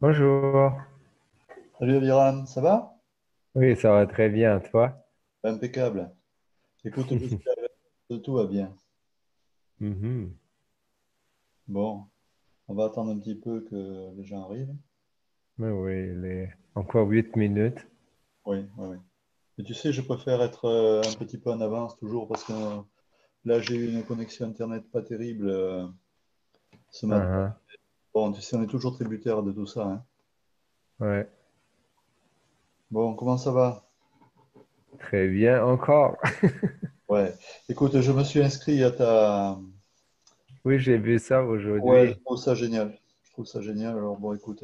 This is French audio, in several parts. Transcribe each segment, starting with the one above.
Bonjour. Salut Aviram, ça va? Oui, ça va très bien, toi? Impeccable. Écoute, j'espère que tout va bien. Mhm. Bon, on va attendre un petit peu que les gens arrivent. Mais oui, encore 8 minutes. Oui, oui, oui. Et tu sais, je préfère être un petit peu en avance toujours parce que là, j'ai eu une connexion Internet pas terrible ce matin. Ah, Bon, tu sais, on est toujours tributaire de tout ça, hein. ouais, Bon, comment ça va? très bien encore. Ouais. Écoute, je me suis inscrit à ta... Oui, j'ai vu ça Ouais, je aujourd'hui. trouve ça génial. Je trouve ça génial. Alors bon, écoute,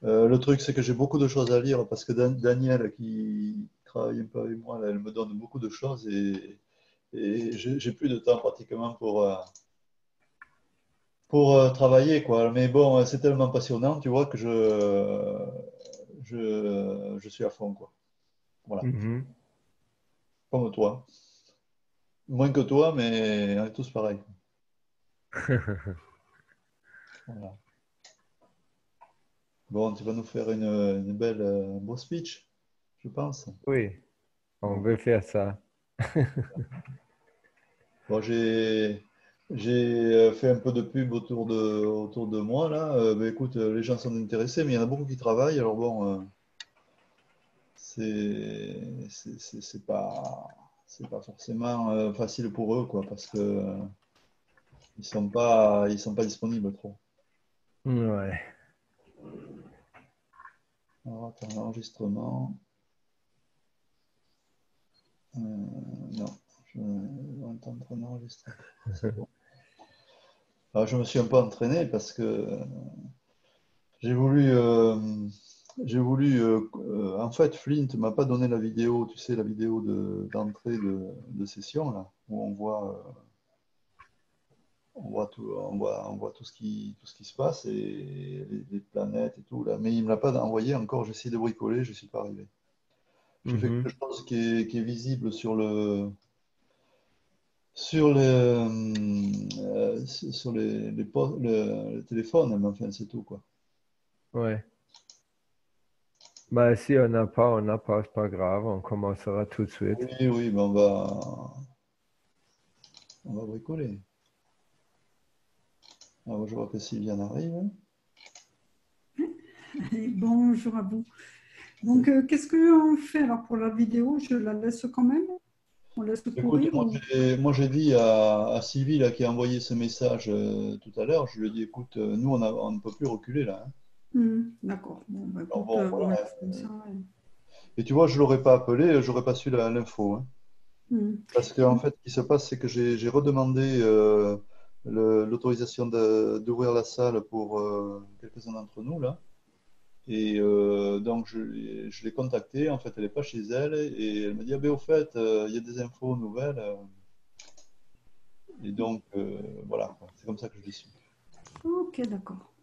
le truc, c'est que j'ai beaucoup de choses à lire parce que Daniel, qui travaille un peu avec moi, là, elle me donne beaucoup de choses et j'ai plus de temps pratiquement pour travailler, quoi. Mais bon, c'est tellement passionnant, tu vois, que je suis à fond, quoi. Voilà. Mhm. Comme toi. Moins que toi, mais on est tous pareils. Voilà. Bon, tu vas nous faire une belle, un beau speech, je pense. Oui, on Bon. veut faire ça. Bon, j'ai fait un peu de pub autour de moi là. Ben, écoute, les gens sont intéressés, mais il y en a beaucoup qui travaillent. Alors bon, c'est pas forcément facile pour eux quoi, parce que ils sont pas disponibles trop. Ouais. Alors attends, l'enregistrement. Non, on est en train d'enregistrer. C'est bon. Alors, je me suis un peu entraîné parce que J'ai voulu, en fait, Flint m'a pas donné la vidéo, tu sais, la vidéo d'entrée de session, là, où on voit tout ce qui se passe et les planètes et tout, là. Mais il me l'a pas envoyé encore, j'ai essayé de bricoler, je suis pas arrivé. J'ai fait Mhm. quelque chose qui est visible sur le téléphone, mais enfin, c'est tout, quoi. Ouais. Bah, si on n'a pas, c'est pas grave, on commencera tout de suite. Oui, oui, ben on va bricoler. Alors, je vois que Sylviane arrive. Et bonjour à vous. Donc, qu'est-ce qu'on fait alors pour la vidéo? Je la laisse quand même? On laisse Écoute, courir moi ou... j'ai dit à Sylvie là, qui a envoyé ce message tout à l'heure, je lui ai dit, écoute, nous on ne peut plus reculer là, hein. D'accord. Bon, bah, Alors écoute, bon, on voilà. laisse comme ça. Et tu vois, je l'aurais pas appelé, j'aurais pas su l'info, hein. Hmm. Parce qu'en fait, ce qui se passe, c'est que j'ai redemandé l'autorisation d'ouvrir la salle pour quelques-uns d'entre nous là. Et donc je l'ai contactée, en fait, elle n'est pas chez elle, et elle me dit, ah ben au fait, il y a des infos nouvelles. Et donc, voilà, quoi. C'est comme ça que je l'ai su. Ok, d'accord.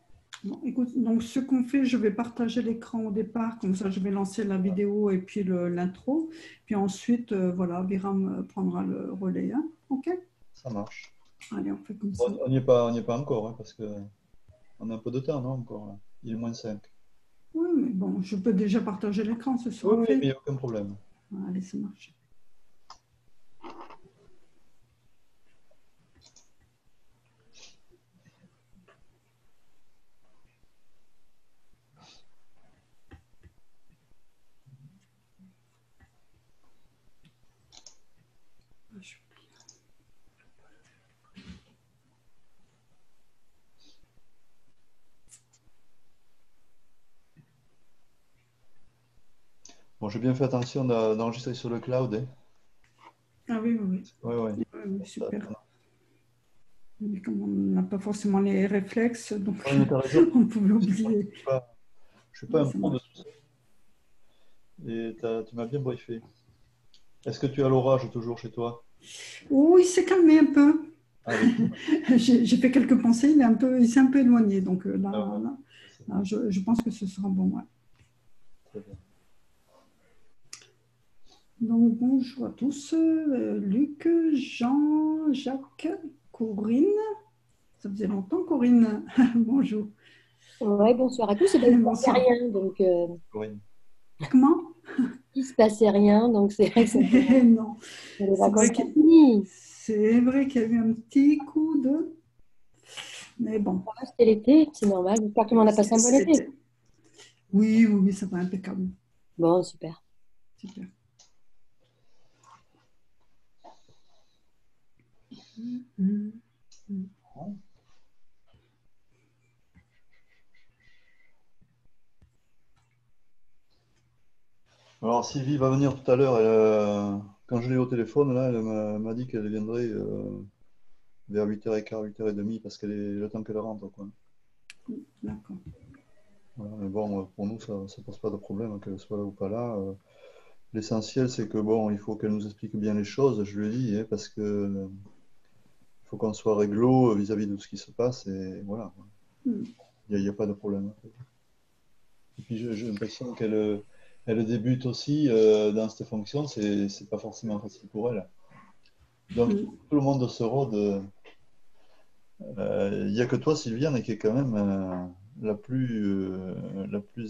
Bon, écoute, donc ce qu'on fait, je vais partager l'écran au départ, comme ça je vais lancer la vidéo et puis l'intro. Puis ensuite, voilà, Viram prendra le relais, hein. Ok? Ça marche. Allez, on fait comme Bon, ça. on n'y est pas encore, hein, parce que on a un peu de temps, non, encore, là. Il est -5. Oui, mais bon, je peux déjà partager l'écran, ce Oui, sera oui, mais il fait. n'y a aucun problème. Allez, ça marche. Bon, j'ai bien fait attention d'enregistrer sur le cloud, hein. Ah oui, oui, Ouais, ouais. oui. Oui, Ça- super. Mais comme on n'a pas forcément les réflexes, donc Ouais, mais t'as raison. on pouvait Moi, oublier. je suis pas un Ça pro de marche. tout ça. Et tu m'as bien briefé. Est-ce que tu as l'orage toujours chez toi? Oh, il s'est calmé un peu. Allez, J'ai fait quelques pensées, il s'est un peu éloigné. Donc ah ouais, c'est là, je pense que ce sera bon. Ouais. très bien. Donc bonjour à tous. Luc, Jean, Jacques, Corinne. Ça faisait longtemps, Corinne. Bonjour. Ouais, bonsoir à tous. Eh ben, il ne se passait Bonsoir. rien, donc Corinne. Comment? il ne se passait rien, donc c'est vrai que c'est Non, les c'est vrai vacances qu'il sont finies. c'est vrai qu'il y a eu un petit coup de... Mais bon, C'était l'été, c'est normal. J'espère que tout le monde a passé un bon été. c'était... Oui, oui, oui, ça va impeccable. Bon, super. Super. Alors Sylvie va venir tout à l'heure. Quand je l'ai eu au téléphone, là, elle m'a dit qu'elle viendrait vers 8h15, 8h30, parce qu'elle est le temps qu'elle rentre, quoi. D'accord. Voilà, mais bon, pour nous, ça ne pose pas de problème qu'elle soit là ou pas là. L'essentiel, c'est que bon, il faut qu'elle nous explique bien les choses, je lui ai dit, hein, parce que il faut qu'on soit réglo vis-à-vis de ce qui se passe, et voilà. Mm. Il n'y a pas de problème. Et puis j'ai l'impression qu'elle débute aussi dans cette fonction, c'est pas forcément facile pour elle. Donc tout le monde se rôde. Il n'y a que toi, Sylviane, qui est quand même la plus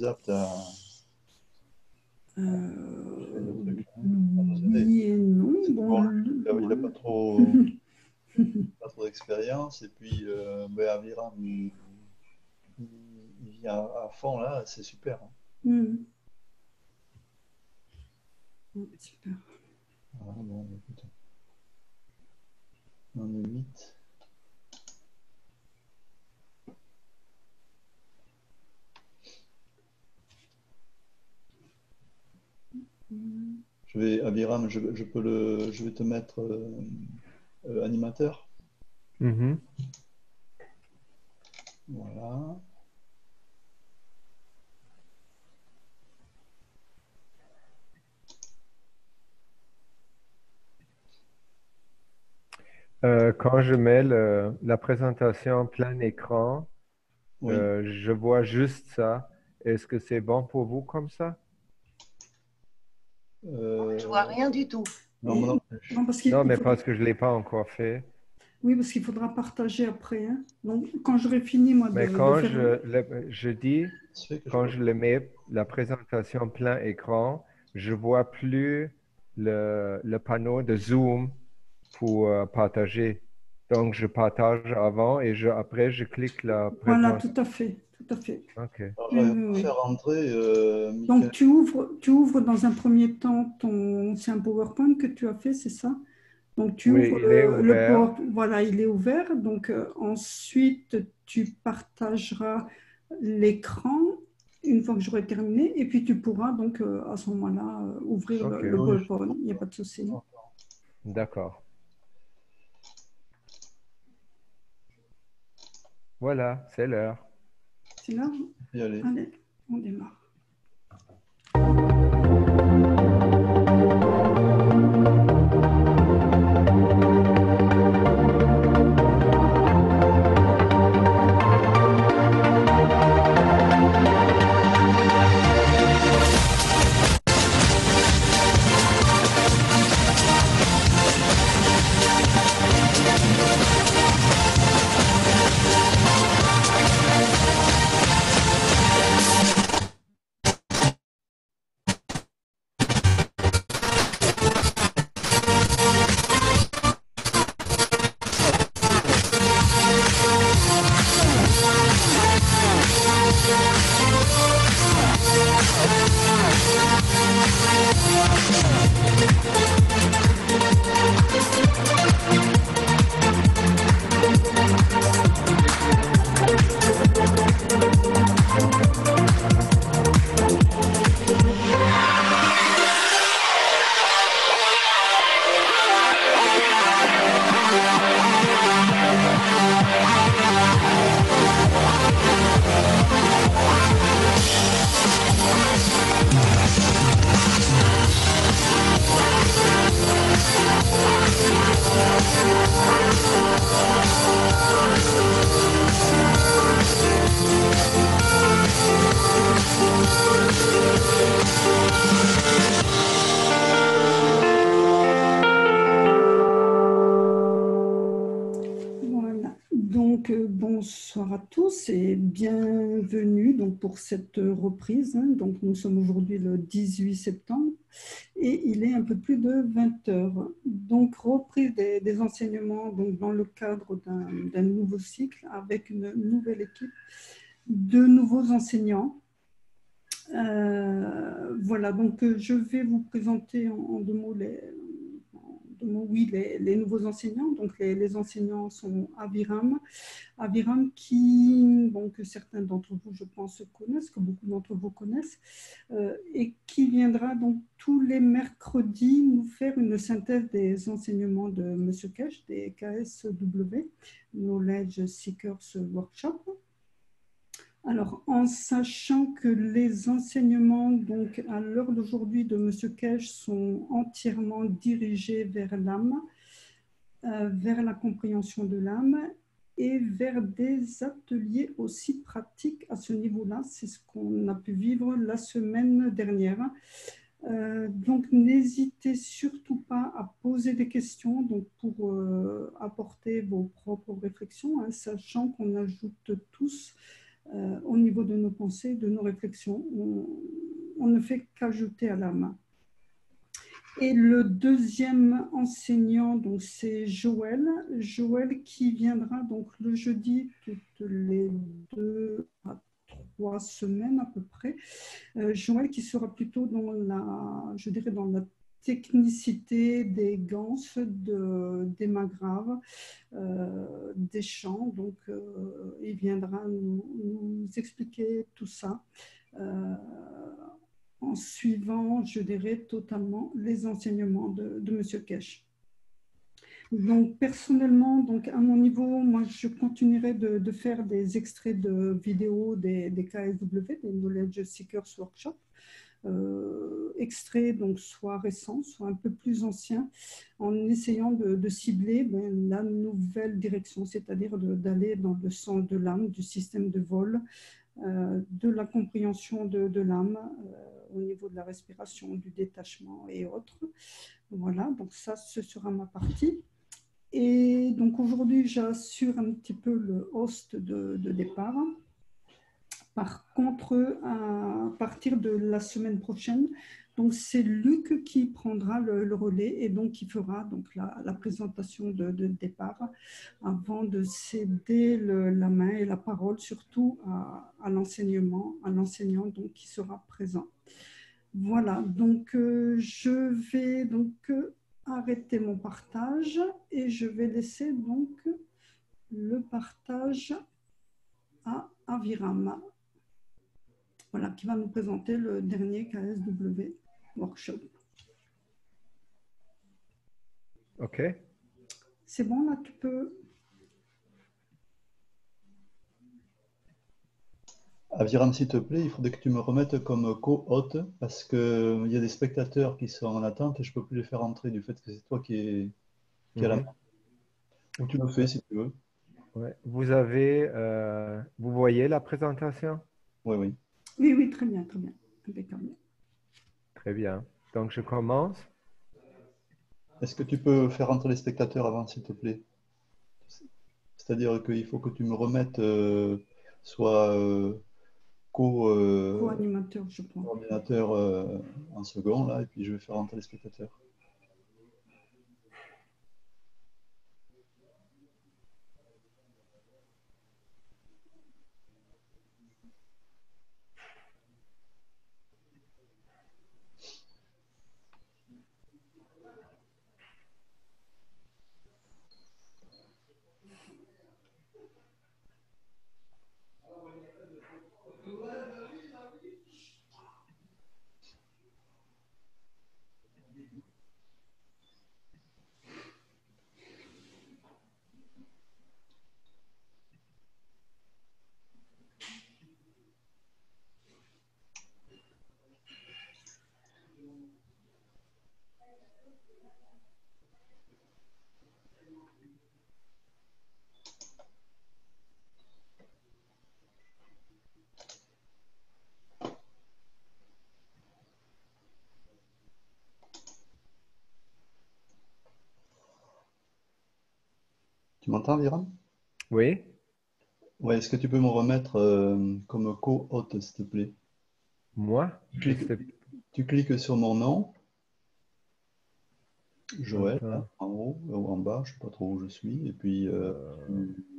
apte à faire le truc, hein, à nous aider. Oui et non. Bon, Bon, il n'a pas trop d'expérience, et puis ben, Aviram, il vient à fond là, c'est super, hein. Super. Voilà, bon, écoute, on est 8. Aviram, je vais te mettre animateur. Mhm. Voilà. Quand je mets la présentation en plein écran, Oui. je vois juste ça. Est-ce que c'est bon pour vous comme ça? Je vois rien du tout. Non, moi non plus. Non, parce qu'il Non, mais faudra... parce que je ne l'ai pas encore fait. Oui, parce qu'il faudra partager après, hein. Donc, quand j'aurai fini, moi, Mais de quand faire... je dis, Ça fait que quand je je le mets, la présentation plein écran, je vois plus le panneau de Zoom pour partager. Donc, je partage avant et après, je clique la Voilà, présentation. tout à fait, tout à fait. OK. Alors, Oui, j'arrive oui, pas à oui. faire rentrer Donc, Michael. tu ouvres dans un premier temps c'est un PowerPoint que tu as fait, c'est ça? Donc, tu Oui, ouvres il est le ouvert. PowerPoint, voilà, il est ouvert. Donc, ensuite, tu partageras l'écran une fois que j'aurai terminé. Et puis, tu pourras donc à ce moment-là ouvrir OK, le Oui, PowerPoint. Il n'y a pas de souci. d'accord. Voilà, c'est l'heure. C'est là? y aller. Allez, on démarre. Bonsoir à tous et bienvenue donc, pour cette reprise. Donc, nous sommes aujourd'hui le 18 septembre et il est un peu plus de 20 heures. Donc, reprise des enseignements donc, dans le cadre d'un nouveau cycle avec une nouvelle équipe de nouveaux enseignants. Voilà, donc je vais vous présenter en deux mots les nouveaux enseignants. Donc, les enseignants sont Aviram. Aviram que certains d'entre vous, je pense, connaissent, que beaucoup d'entre vous connaissent, et qui viendra donc tous les mercredis nous faire une synthèse des enseignements de M. Kesh, des KSW, Knowledge Seekers Workshop. Alors, en sachant que les enseignements, donc, à l'heure d'aujourd'hui de M. Kesh sont entièrement dirigés vers l'âme, vers la compréhension de l'âme et vers des ateliers aussi pratiques à ce niveau-là. C'est ce qu'on a pu vivre la semaine dernière. Donc, n'hésitez surtout pas à poser des questions donc pour apporter vos propres réflexions, hein, sachant qu'on ajoute tous au niveau de nos pensées, de nos réflexions. On ne fait qu'ajouter à l'âme. Et le deuxième enseignant, donc c'est Joël. Joël qui viendra donc le jeudi toutes les 2 à 3 semaines à peu près. Joël qui sera plutôt dans je dirais dans la technicité des ganses, des mains graves, des chants. Donc, il viendra nous expliquer tout ça en suivant, je dirais, totalement les enseignements de M. Kesh. Donc, personnellement, donc, à mon niveau, moi, je continuerai de faire des extraits de vidéos des KSW, des Knowledge Seekers Workshop, extraits donc soit récents, soit un peu plus anciens, en essayant de cibler la nouvelle direction, c'est-à-dire d'aller dans le sens de l'âme, du système de vol, de la compréhension de l'âme au niveau de la respiration, du détachement et autres. Voilà, donc ça, ce sera ma partie. Et donc aujourd'hui, j'assure un petit peu le host de départ. Par contre, à partir de la semaine prochaine, donc c'est Luc qui prendra le relais et donc qui fera donc la présentation de départ avant de céder la main et la parole surtout à l'enseignant donc qui sera présent. Voilà, donc je vais donc arrêter mon partage et je vais laisser donc le partage à Aviram. Voilà, qui va nous présenter le dernier KSW workshop. OK. C'est bon, là, tu peux... Aviram, s'il te plaît, il faudrait que tu me remettes comme co-hôte parce qu'il y a des spectateurs qui sont en attente et je ne peux plus les faire entrer du fait que c'est toi qui es à la main. Ou tu le fais si tu veux. Ouais. Vous voyez la présentation? Oui, oui. Oui, oui, très bien, très bien. Impeccable. Très bien. Donc, je commence. Est-ce que tu peux faire entrer les spectateurs avant, s'il te plaît? C'est-à-dire qu'il faut que tu me remettes soit Co-animateur, je crois. coordinateur en second, là, et puis je vais faire entrer les spectateurs. Tu m'entends, Viram? Oui. Ouais, est-ce que tu peux me remettre comme co-hôte, s'il te plaît? Moi, Tu je cliques, sais tu cliques sur mon nom, Joël, là, pas. en haut ou en bas, je ne sais pas trop où je suis, et puis Euh,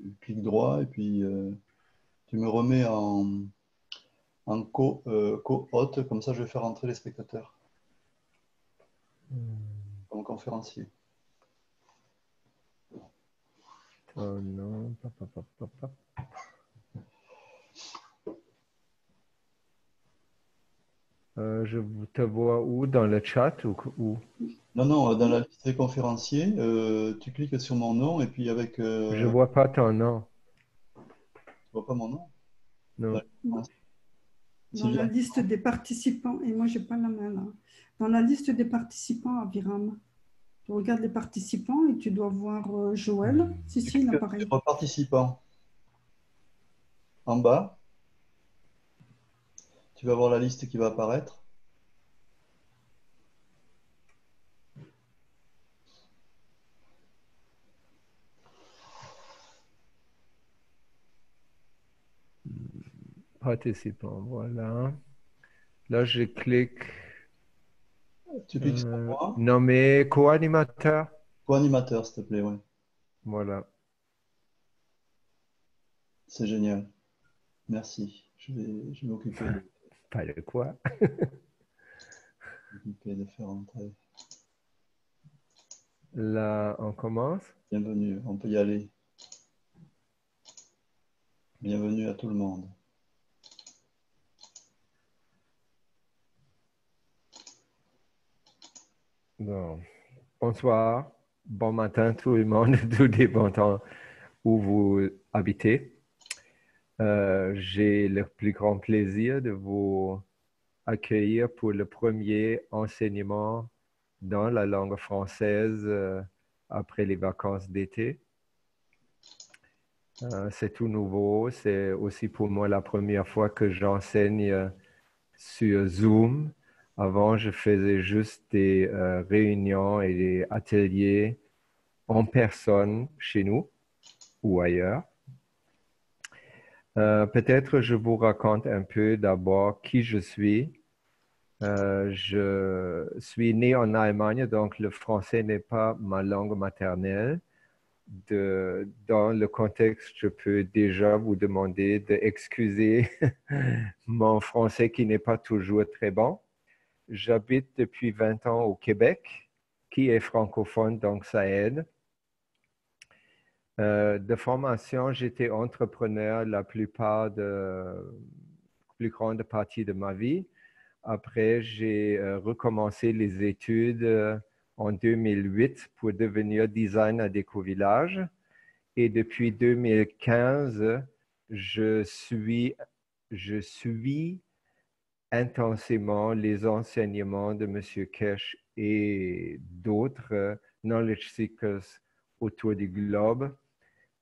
tu cliques droit, et puis tu me remets en co-hôte, comme ça je vais faire entrer les spectateurs, comme conférencier. oh non. Je te vois où? Dans le chat ou où? Non, non, dans la liste des conférenciers, tu cliques sur mon nom, et puis avec... Je vois pas ton nom. tu vois pas mon nom? Dans Non. les conférenciers. Dans la Sylviane, liste des participants, et moi, j'ai pas la main là. Dans la liste des participants à Viram, tu regardes les participants et tu dois voir Joël. Si, tu si, il cliques apparaît. sur participants en bas, tu vas voir la liste qui va apparaître. Participant, voilà. Là, je clique Tu cliques sur moi, nommer co-animateur. co-animateur, s'il te plaît, ouais. Voilà. C'est génial. Merci. Je vais Pas de quoi. m'occuper de faire entrer. Là, on commence. Bienvenue, on peut y aller. Bienvenue à tout le monde. Bon. Bonsoir. Bon matin, tout le monde, tout dépendant où vous habitez. J'ai le plus grand plaisir de vous accueillir pour le premier enseignement dans la langue française après les vacances d'été. C'est tout nouveau. C'est aussi pour moi la première fois que j'enseigne sur Zoom. Avant, je faisais juste des réunions et des ateliers en personne chez nous ou ailleurs. Peut-être je vous raconte un peu d'abord qui je suis. Je suis né en Allemagne, donc le français n'est pas ma langue maternelle. Dans le contexte, je peux déjà vous demander d'excuser mon français qui n'est pas toujours très bon. J'habite depuis 20 ans au Québec, qui est francophone, donc ça aide. De formation, j'étais entrepreneur la plus grande partie de ma vie. Après, j'ai recommencé les études en 2008 pour devenir designer d'éco-village. Et depuis 2015, je suis intensément les enseignements de M. Kesh et d'autres knowledge seekers autour du globe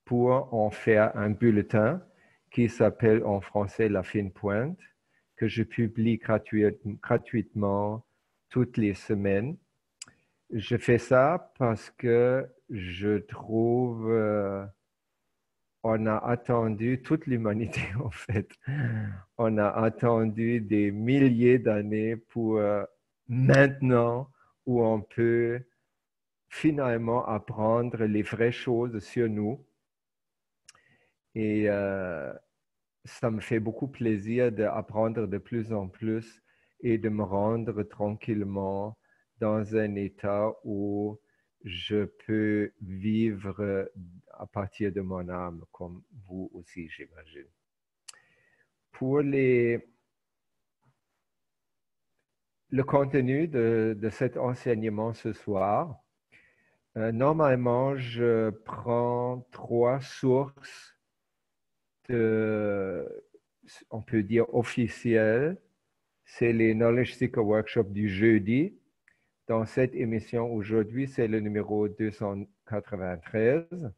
pour en faire un bulletin qui s'appelle en français La Fine Pointe, que je publie gratuitement toutes les semaines. Je fais ça parce que je trouve on a attendu toute l'humanité en fait. On a attendu des milliers d'années pour maintenant où on peut finalement apprendre les vraies choses sur nous. Et ça me fait beaucoup plaisir d'apprendre de plus en plus et de me rendre tranquillement dans un état où je peux vivre à partir de mon âme, comme vous aussi, j'imagine. Pour le contenu de cet enseignement ce soir, normalement, je prends 3 sources on peut dire officielles. C'est les Knowledge Seeker Workshop du jeudi. Dans cette émission aujourd'hui, c'est le numéro 293.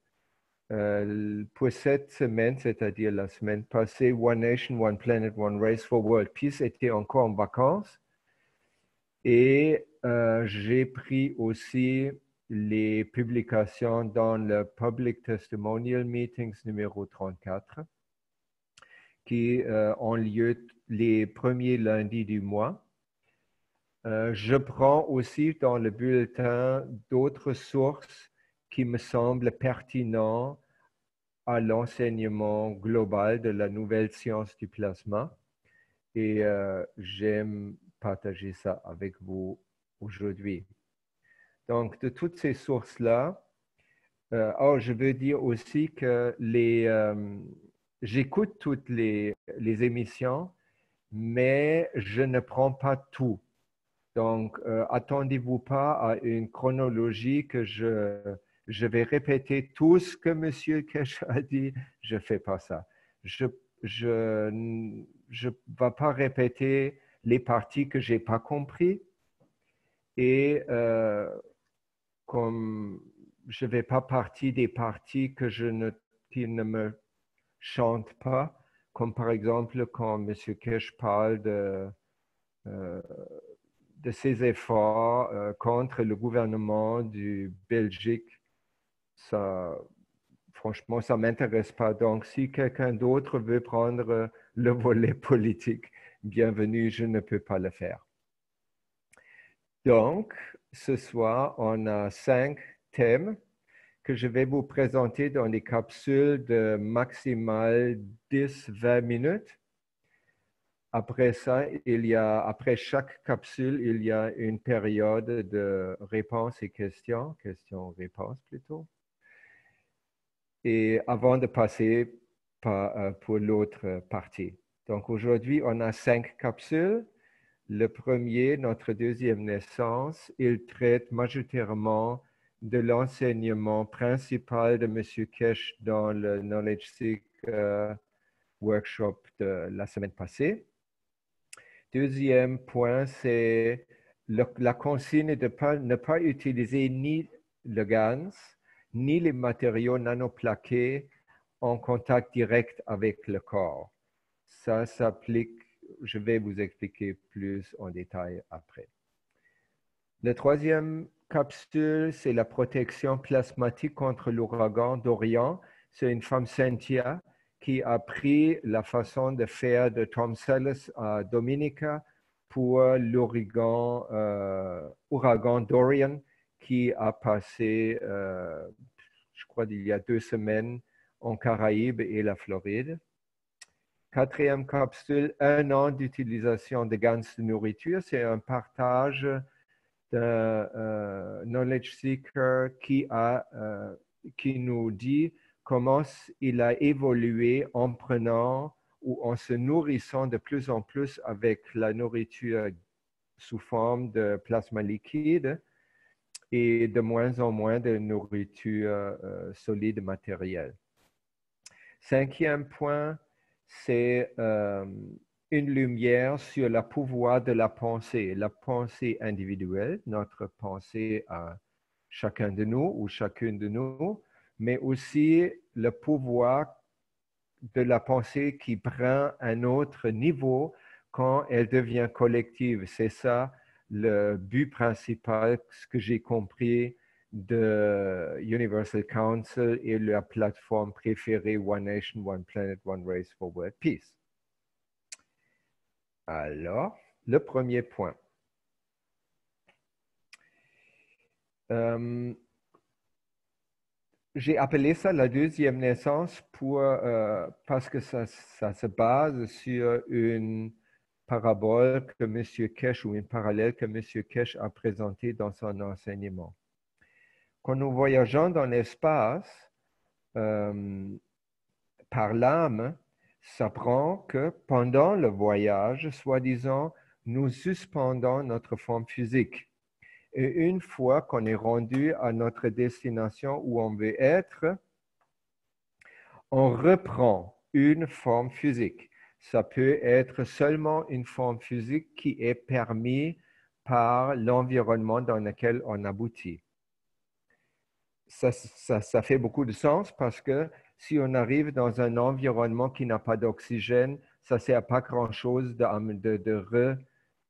Pour cette semaine, c'est-à-dire la semaine passée, One Nation, One Planet, One Race for World Peace était encore en vacances. Et j'ai pris aussi les publications dans le Public Testimonial Meetings numéro 34. qui ont lieu les premiers lundis du mois. Je prends aussi dans le bulletin d'autres sources qui me semblent pertinentes à l'enseignement global de la nouvelle science du plasma. Et j'aime partager ça avec vous aujourd'hui. Donc, de toutes ces sources-là, je veux dire aussi que j'écoute toutes les émissions, mais je ne prends pas tout. Donc, attendez-vous pas à une chronologie que je vais répéter tout ce que M. Kesh a dit. Je ne fais pas ça. Je ne vais pas répéter les parties que je n'ai pas compris. Et comme je ne vais pas partir des parties qui ne me chantent pas, comme par exemple quand M. Kesh parle de ses efforts contre le gouvernement du Belgique, ça, franchement, ça ne m'intéresse pas. Donc, si quelqu'un d'autre veut prendre le volet politique, bienvenue, je ne peux pas le faire. Donc, ce soir, on a 5 thèmes que je vais vous présenter dans des capsules de maximal 10-20 minutes. Après ça, après chaque capsule, il y a une période de réponses et questions-réponses plutôt. Et avant de passer pour l'autre partie. Donc aujourd'hui, on a 5 capsules. Le premier, notre deuxième naissance, il traite majoritairement de l'enseignement principal de M. Kesh dans le Knowledge Seeker workshop de la semaine passée. Deuxième point, c'est la consigne de ne pas utiliser ni le GANS, ni les matériaux nanoplaqués en contact direct avec le corps. Ça s'applique, je vais vous expliquer plus en détail après. La troisième capsule, c'est la protection plasmatique contre l'ouragan d'Orient. C'est une femme, Cynthia, qui a pris la façon de faire de Tom Sellis à Dominica pour l'ouragan Dorian qui a passé, je crois, il y a 2 semaines en Caraïbes et la Floride. Quatrième capsule, 1 an d'utilisation de GANS de nourriture. C'est un partage de Knowledge Seeker qui nous dit comment il a évolué en prenant ou en se nourrissant de plus en plus avec la nourriture sous forme de plasma liquide et de moins en moins de nourriture solide matérielle. 5e point, c'est une lumière sur le pouvoir de la pensée individuelle, notre pensée à chacun de nous ou chacune de nous, mais aussi le pouvoir de la pensée qui prend un autre niveau quand elle devient collective. C'est ça le but principal, ce que j'ai compris de Universal Council et la plateforme préférée One Nation, One Planet, One Race for World Peace. Alors, le premier point. J'ai appelé ça la deuxième naissance parce que ça se base sur une parabole que M. Kesh ou une parallèle que M. Kesh a présentée dans son enseignement. Quand nous voyageons dans l'espace, par l'âme, ça prend que pendant le voyage, soi-disant, nous suspendons notre forme physique. Et une fois qu'on est rendu à notre destination où on veut être, on reprend une forme physique. Ça peut être seulement une forme physique qui est permise par l'environnement dans lequel on aboutit. Ça fait beaucoup de sens parce que si on arrive dans un environnement qui n'a pas d'oxygène, ça ne sert à pas grand-chose de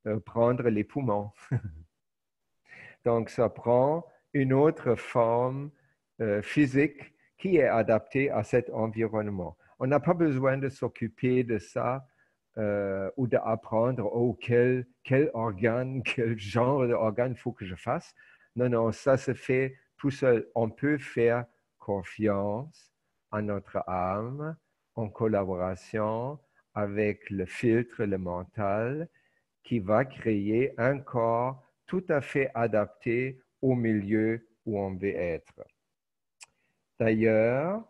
reprendre les poumons. Donc, ça prend une autre forme physique qui est adaptée à cet environnement. On n'a pas besoin de s'occuper de ça ou d'apprendre, oh, quel organe, quel genre d'organe il faut que je fasse. Non, non, ça se fait tout seul. On peut faire confiance à notre âme en collaboration avec le filtre, le mental, qui va créer un corps tout à fait adapté au milieu où on veut être. D'ailleurs,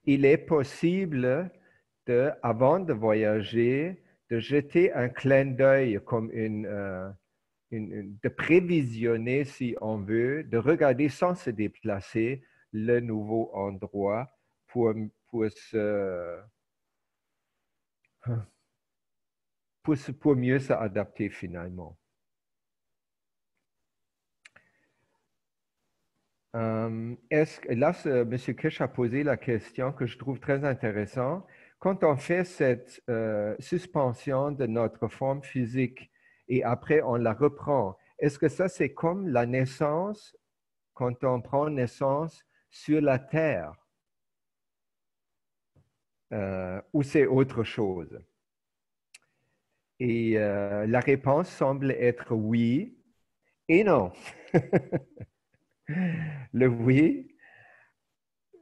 il est possible, avant de voyager, de jeter un clin d'œil comme de prévisionner, si on veut, de regarder sans se déplacer le nouveau endroit pour mieux s'adapter finalement. M. Kirsch a posé la question que je trouve très intéressante. Quand on fait cette suspension de notre forme physique et après on la reprend, est-ce que ça c'est comme la naissance quand on prend naissance sur la terre ou c'est autre chose? Et la réponse semble être oui et non. Le oui,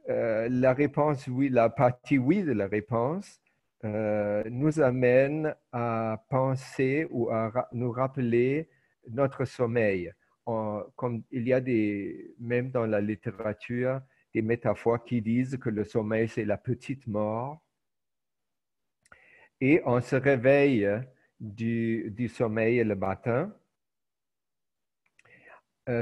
la réponse oui, la partie oui de la réponse nous amène à penser ou à nous rappeler notre sommeil. Comme il y a même dans la littérature, des métaphores qui disent que le sommeil, c'est la petite mort. Et on se réveille du sommeil le matin.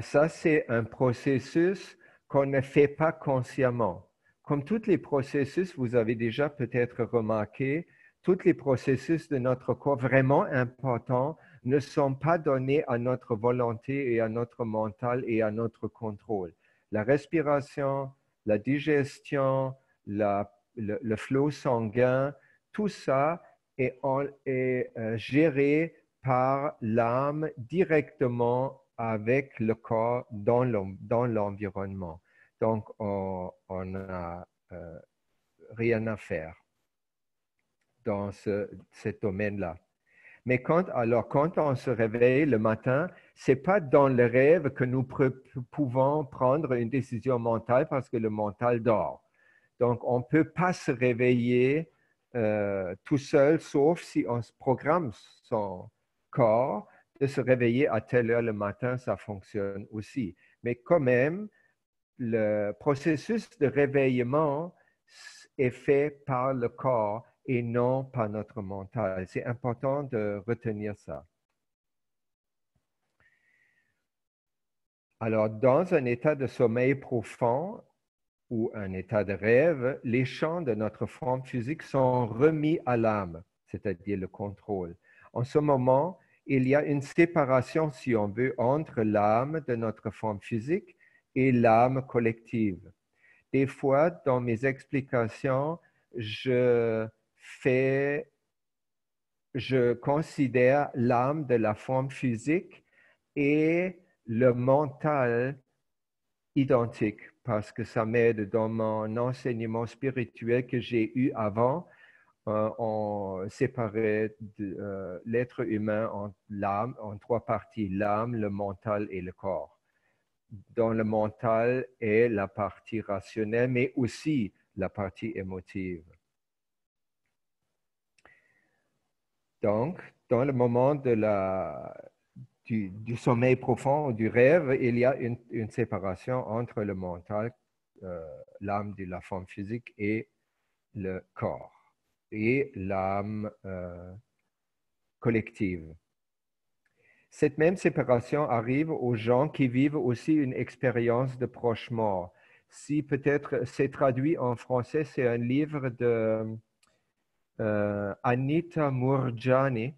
Ça, c'est un processus qu'on ne fait pas consciemment. Comme tous les processus, vous avez déjà peut-être remarqué, tous les processus de notre corps vraiment importants ne sont pas donnés à notre volonté et à notre mental et à notre contrôle. La respiration, la digestion, le flot sanguin, tout ça est géré par l'âme directement avec le corps dans l'environnement. Donc, on n'a rien à faire dans ce domaine-là. Mais quand on se réveille le matin, ce n'est pas dans le rêve que nous pouvons prendre une décision mentale parce que le mental dort. Donc, on ne peut pas se réveiller tout seul, sauf si on se programme son corps de se réveiller à telle heure le matin, ça fonctionne aussi. Mais quand même, le processus de réveillement est fait par le corps et non par notre mental. C'est important de retenir ça. Alors, dans un état de sommeil profond ou un état de rêve, les champs de notre forme physique sont remis à l'âme, c'est-à-dire le contrôle. En ce moment, il y a une séparation, si on veut, entre l'âme de notre forme physique et l'âme collective. Des fois, dans mes explications, je considère l'âme de la forme physique et le mental identique parce que ça m'aide dans mon enseignement spirituel que j'ai eu avant. On séparait l'être humain en trois parties, l'âme, le mental et le corps. Dans le mental est la partie rationnelle, mais aussi la partie émotive. Donc, dans le moment du sommeil profond, du rêve, il y a une séparation entre le mental, l'âme de la forme physique et le corps et l'âme collective. Cette même séparation arrive aux gens qui vivent aussi une expérience de proche mort. Si peut-être c'est traduit en français, c'est un livre de Anita Moorjani.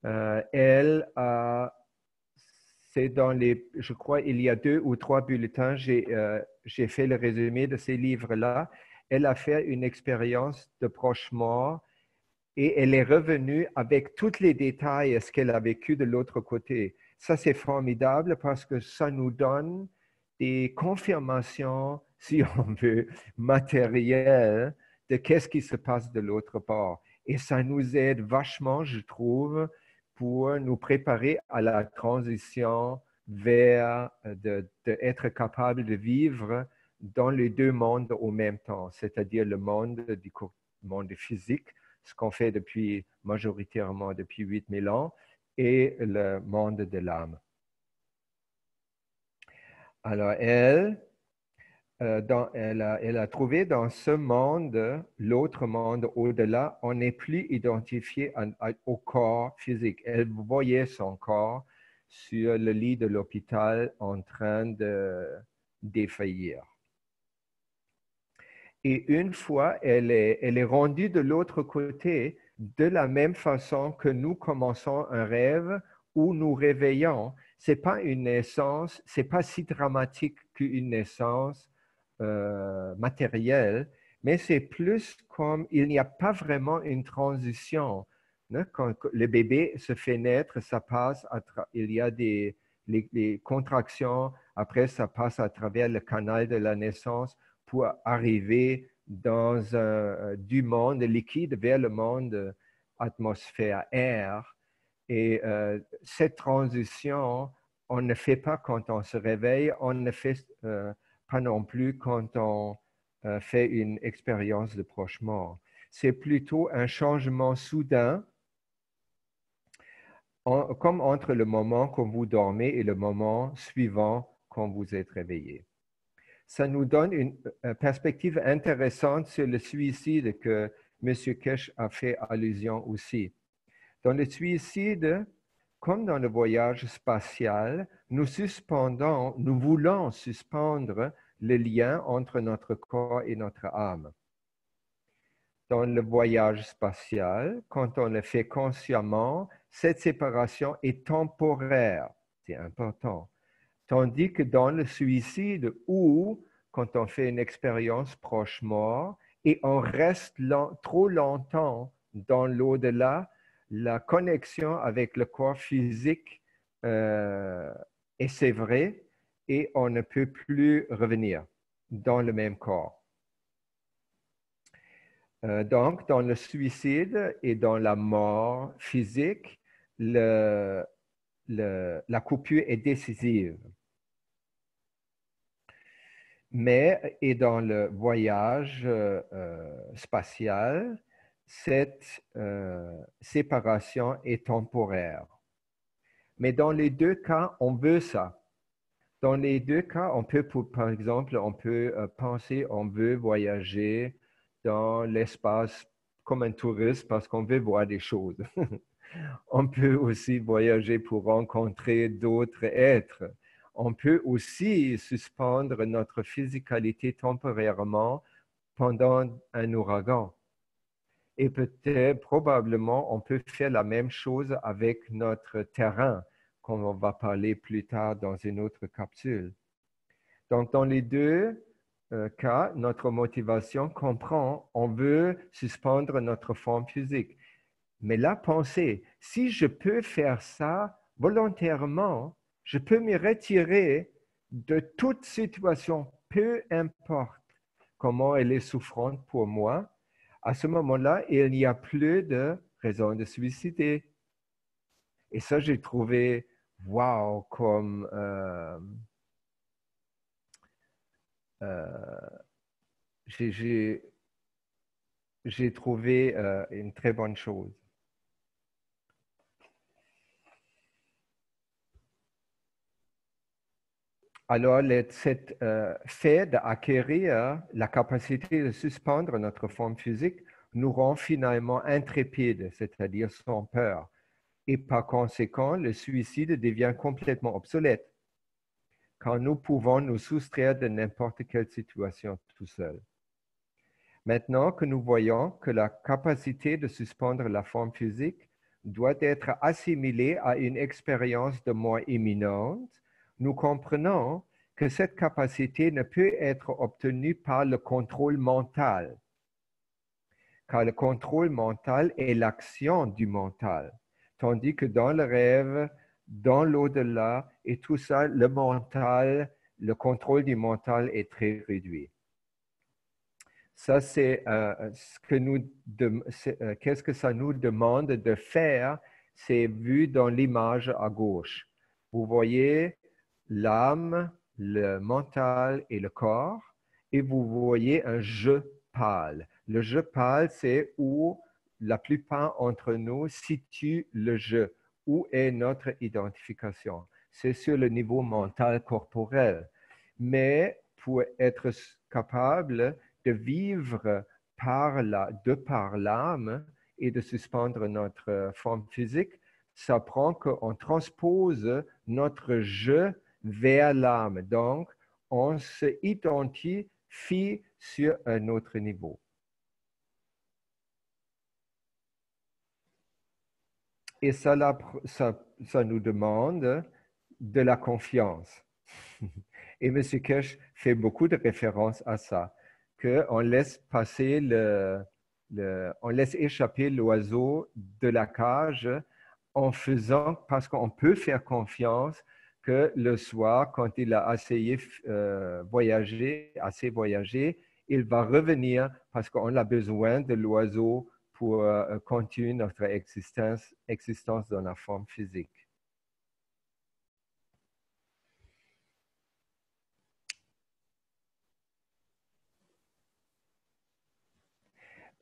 C'est je crois, il y a 2 ou 3 bulletins, j'ai fait le résumé de ces livres-là. Elle a fait une expérience de proche mort et elle est revenue avec tous les détails de ce qu'elle a vécu de l'autre côté. Ça, c'est formidable parce que ça nous donne des confirmations si on veut, matériel de qu'est-ce qui se passe de l'autre bord. Et ça nous aide vachement, je trouve, pour nous préparer à la transition vers d'être capable de vivre dans les deux mondes au même temps, c'est-à-dire le monde du monde physique, ce qu'on fait majoritairement depuis 8000 ans, et le monde de l'âme. Alors, elle a trouvé dans ce monde, l'autre monde au-delà, on n'est plus identifié au corps physique. Elle voyait son corps sur le lit de l'hôpital en train de défaillir. Et une fois, elle est rendue de l'autre côté, de la même façon que nous commençons un rêve où nous réveillons. Ce n'est pas une naissance, ce n'est pas si dramatique qu'une naissance matérielle, mais c'est plus comme il n'y a pas vraiment une transition. Quand le bébé se fait naître, ça passe il y a les contractions, après ça passe à travers le canal de la naissance pour arriver du monde liquide vers le monde atmosphère, air. Et cette transition, on ne fait pas quand on se réveille, on ne fait pas non plus quand on fait une expérience de proche mort. C'est plutôt un changement soudain, comme entre le moment quand vous dormez et le moment suivant quand vous êtes réveillé. Ça nous donne une perspective intéressante sur le suicide que M. Kesh a fait allusion aussi. Dans le suicide, comme dans le voyage spatial, nous voulons suspendre le lien entre notre corps et notre âme. Dans le voyage spatial, quand on le fait consciemment, cette séparation est temporaire. C'est important. Tandis que dans le suicide, ou quand on fait une expérience proche mort et on reste trop longtemps dans l'au-delà, la connexion avec le corps physique est sévrée et on ne peut plus revenir dans le même corps. Donc, dans le suicide et dans la mort physique, la coupure est décisive. Mais, et dans le voyage spatial, cette séparation est temporaire. Mais dans les deux cas, on veut ça. Dans les deux cas, on peut, par exemple, on peut penser, on veut voyager dans l'espace comme un touriste parce qu'on veut voir des choses. On peut aussi voyager pour rencontrer d'autres êtres. On peut aussi suspendre notre physicalité temporairement pendant un ouragan. Et peut-être, probablement, on peut faire la même chose avec notre terrain, comme on va parler plus tard dans une autre capsule. Donc, dans les deux cas, notre motivation comprend, on veut suspendre notre forme physique. Mais là, pensez, si je peux faire ça volontairement, je peux me retirer de toute situation, peu importe comment elle est souffrante pour moi. À ce moment-là, il n'y a plus de raison de suicider. Et ça, j'ai trouvé, wow, comme j'ai trouvé une très bonne chose. Alors, cet fait d'acquérir la capacité de suspendre notre forme physique nous rend finalement intrépides, c'est-à-dire sans peur. Et par conséquent, le suicide devient complètement obsolète, car nous pouvons nous soustraire de n'importe quelle situation tout seul. Maintenant que nous voyons que la capacité de suspendre la forme physique doit être assimilée à une expérience de mort imminente, nous comprenons que cette capacité ne peut être obtenue par le contrôle mental, car le contrôle mental est l'action du mental, tandis que dans le rêve, dans l'au-delà et tout ça, le mental le contrôle du mental est très réduit. Ça, c'est qu'est-ce que ça nous demande de faire, c'est vu dans l'image à gauche. Vous voyez l'âme, le mental et le corps, et vous voyez un je pâle. Le je pâle, c'est où la plupart d'entre nous situent le je, où est notre identification. C'est sur le niveau mental corporel. Mais pour être capable de vivre de par l'âme et de suspendre notre forme physique, ça prend qu'on transpose notre je vers l'âme. Donc, on se identifie sur un autre niveau. Et ça nous demande de la confiance. Et M. Kesh fait beaucoup de références à ça, qu'on laisse passer on laisse échapper l'oiseau de la cage parce qu'on peut faire confiance que le soir, quand il a assez voyagé, il va revenir parce qu'on a besoin de l'oiseau pour continuer notre existence dans la forme physique.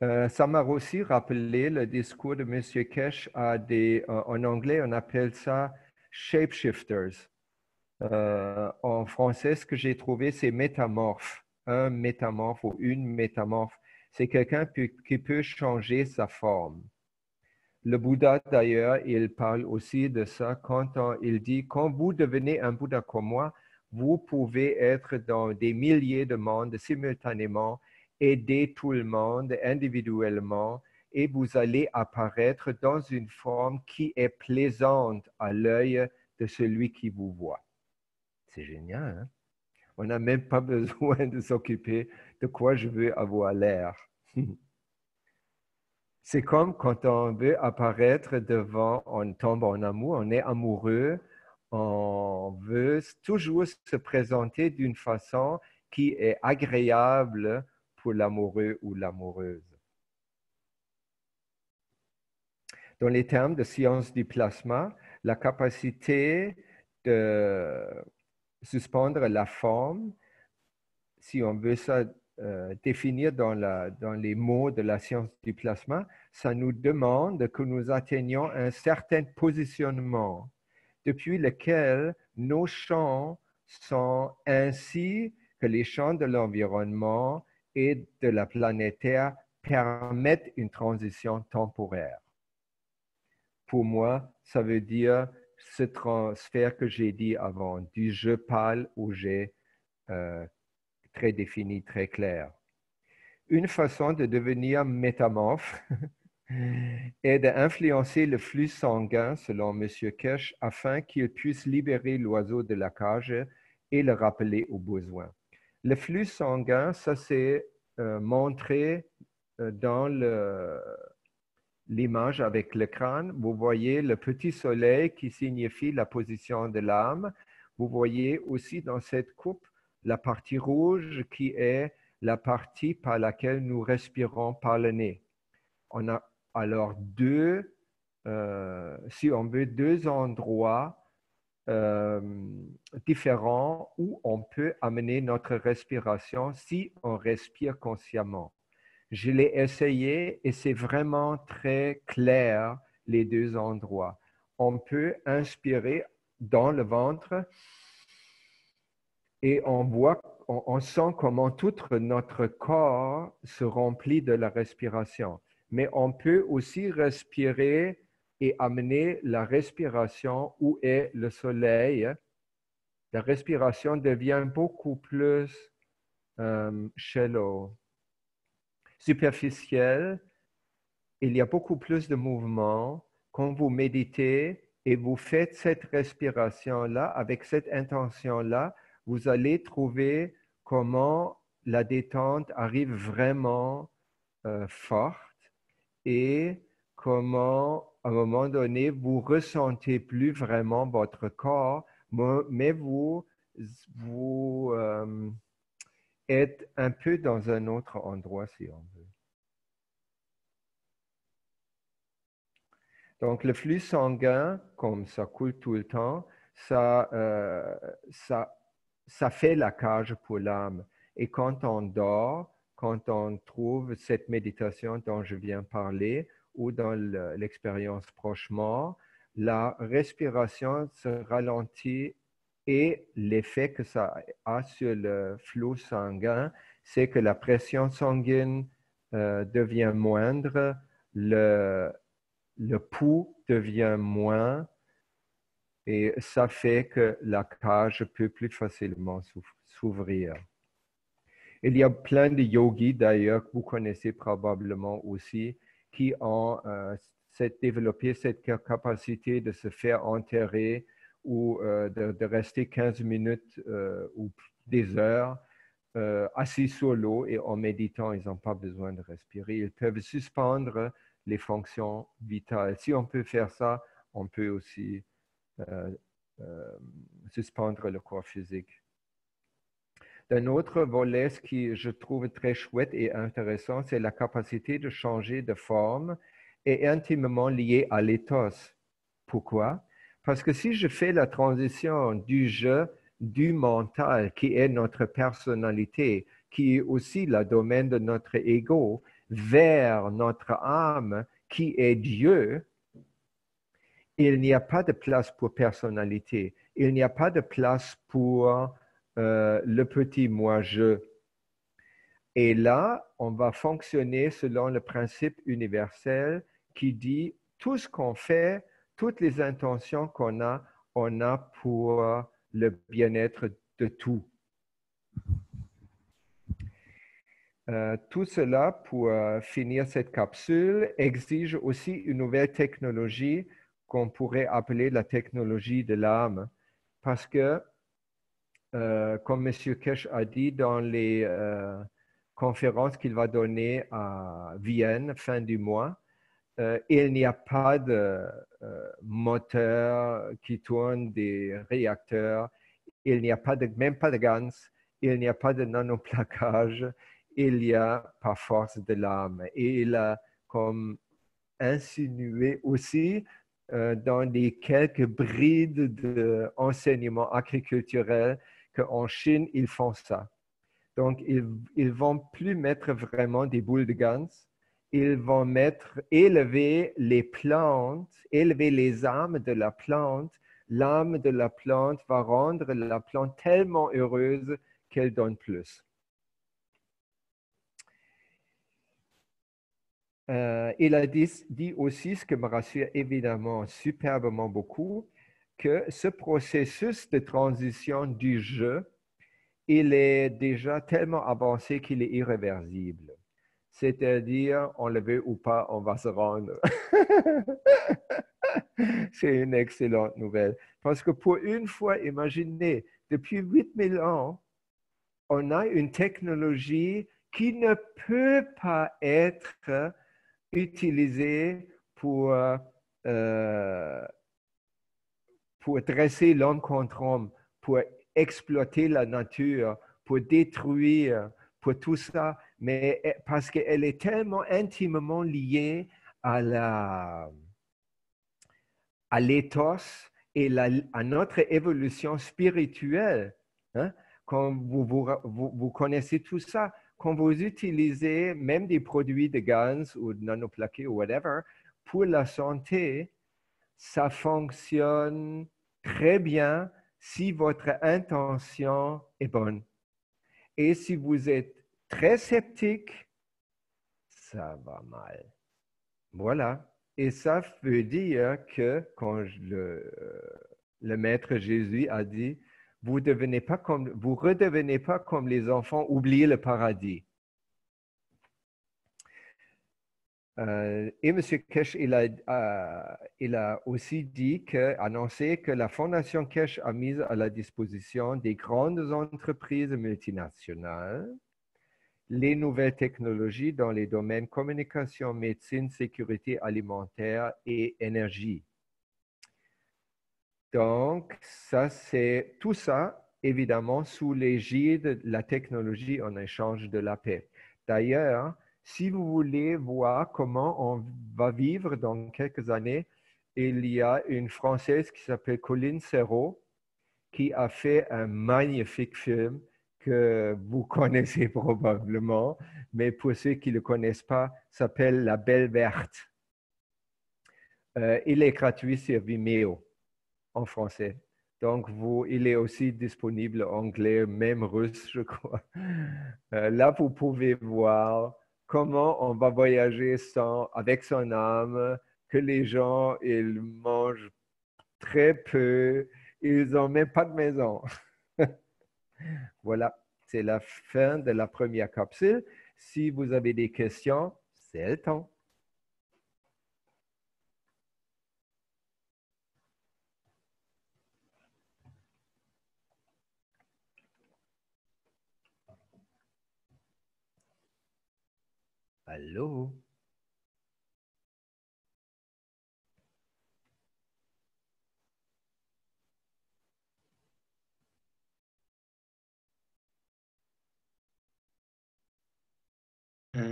Ça m'a aussi rappelé le discours de M. Kesh en anglais, on appelle ça shapeshifters. En français, ce que j'ai trouvé, c'est métamorphe. Un métamorphe ou une métamorphe, c'est quelqu'un qui peut changer sa forme. Le Bouddha, d'ailleurs, il parle aussi de ça il dit, quand vous devenez un Bouddha comme moi, vous pouvez être dans des milliers de mondes simultanément, aider tout le monde individuellement, et vous allez apparaître dans une forme qui est plaisante à l'œil de celui qui vous voit. C'est génial, hein? On n'a même pas besoin de s'occuper de quoi je veux avoir l'air. C'est comme quand on veut apparaître devant, on tombe en amour, on est amoureux, on veut toujours se présenter d'une façon qui est agréable pour l'amoureux ou l'amoureuse. Dans les termes de science du plasma, la capacité de suspendre la forme, si on veut ça définir dans les mots de la science du plasma, ça nous demande que nous atteignions un certain positionnement depuis lequel nos champs sont ainsi que les champs de l'environnement et de la planète Terre permettent une transition temporaire. Pour moi, ça veut dire ce transfert que j'ai dit avant, du je pâle au j'ai très défini, très clair. Une façon de devenir métamorphe est d'influencer le flux sanguin, selon M. Kesh, afin qu'il puisse libérer l'oiseau de la cage et le rappeler aux besoins. Le flux sanguin, ça c'est montré dans l'image avec le crâne. Vous voyez le petit soleil qui signifie la position de l'âme. Vous voyez aussi dans cette coupe la partie rouge qui est la partie par laquelle nous respirons par le nez. On a alors si on veut, deux endroits différents où on peut amener notre respiration si on respire consciemment. Je l'ai essayé et c'est vraiment très clair, les deux endroits. On peut inspirer dans le ventre et on sent comment tout notre corps se remplit de la respiration. Mais on peut aussi respirer et amener la respiration où est le soleil. La respiration devient beaucoup plus shallow, superficielle. Il y a beaucoup plus de mouvement. Quand vous méditez et vous faites cette respiration-là, avec cette intention-là, vous allez trouver comment la détente arrive vraiment forte et comment, à un moment donné, vous ressentez plus vraiment votre corps, mais vous vous êtes un peu dans un autre endroit, si on veut. Donc, le flux sanguin, comme ça coule tout le temps, ça fait la cage pour l'âme. Et quand on dort, quand on trouve cette méditation dont je viens parler ou dans l'expérience proche mort, la respiration se ralentit et l'effet que ça a sur le flux sanguin, c'est que la pression sanguine devient moindre, le pouls devient moins et ça fait que la cage peut plus facilement s'ouvrir. Il y a plein de yogis d'ailleurs que vous connaissez probablement aussi qui ont développé cette capacité de se faire enterrer ou de rester 15 minutes ou des heures assis sur l'eau et en méditant, ils n'ont pas besoin de respirer. Ils peuvent suspendre les fonctions vitales. Si on peut faire ça, on peut aussi suspendre le corps physique. D'un autre volet, ce qui je trouve très chouette et intéressant, c'est la capacité de changer de forme et intimement lié à l'éthos. Pourquoi? Parce que si je fais la transition du jeu, du mental, qui est notre personnalité, qui est aussi le domaine de notre ego, vers notre âme, qui est Dieu, il n'y a pas de place pour personnalité. Il n'y a pas de place pour le petit moi-je. Et là, on va fonctionner selon le principe universel qui dit tout ce qu'on fait, toutes les intentions qu'on a, on a pour le bien-être de tout. Tout cela, pour finir cette capsule, exige aussi une nouvelle technologie qu'on pourrait appeler la technologie de l'âme. Parce que, comme M. Kesh a dit dans les conférences qu'il va donner à Vienne fin du mois, il n'y a pas de moteur qui tourne, des réacteurs, il n'y a même pas de GANs, il n'y a pas de nanoplaquage, il y a par force de l'âme. Et il a comme insinué aussi dans les quelques brides d'enseignement agriculturel qu'en Chine, ils font ça. Donc, ils ne vont plus mettre vraiment des boules de GANs. Ils vont élever les plantes, élever les âmes de la plante. L'âme de la plante va rendre la plante tellement heureuse qu'elle donne plus. Il a dit aussi, ce qui me rassure évidemment superbement beaucoup, que ce processus de transition du jeu, il est déjà tellement avancé qu'il est irréversible. C'est-à-dire, on le veut ou pas, on va se rendre. C'est une excellente nouvelle. Parce que pour une fois, imaginez, depuis 8000 ans, on a une technologie qui ne peut pas être utilisée pour dresser l'homme contre homme, pour exploiter la nature, pour détruire, pour tout ça, mais parce qu'elle est tellement intimement liée à l'éthos et à notre évolution spirituelle. Hein? Quand vous connaissez tout ça, quand vous utilisez même des produits de GANs ou de nanoplaqués ou whatever, pour la santé, ça fonctionne très bien si votre intention est bonne. Et si vous êtes très sceptique, ça va mal. Voilà. Et ça veut dire que quand le Maître Jésus a dit, vous redevenez pas comme les enfants, oubliez le paradis. Et M. Kesh, il a aussi annoncé que la Fondation Kesh a mis à la disposition des grandes entreprises multinationales les nouvelles technologies dans les domaines communication, médecine, sécurité alimentaire et énergie. Donc, tout ça évidemment sous l'égide de la technologie en échange de la paix. D'ailleurs, si vous voulez voir comment on va vivre dans quelques années, il y a une Française qui s'appelle Colline Serrault qui a fait un magnifique film que vous connaissez probablement, mais pour ceux qui ne le connaissent pas, s'appelle La Belle Verte. Il est gratuit sur Vimeo en français. Donc, il est aussi disponible en anglais, même russe, je crois. Là, vous pouvez voir comment on va voyager avec son âme, que les gens, ils mangent très peu, ils n'ont même pas de maison. Voilà, c'est la fin de la première capsule. Si vous avez des questions, c'est le temps. Allô?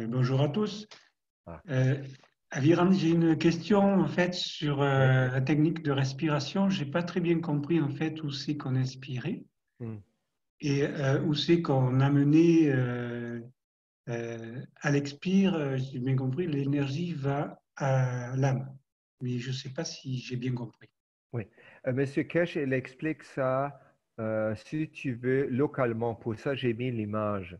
Bonjour à tous. Ah. Aviram, j'ai une question en fait sur Oui. la technique de respiration. J'ai pas très bien compris en fait où c'est qu'on inspirait et où c'est qu'on amenait à l'expire. J'ai bien compris, l'énergie va à l'âme. Mais je sais pas si j'ai bien compris. Oui. Monsieur Kesh, il explique ça, si tu veux, localement. Pour ça, j'ai mis l'image.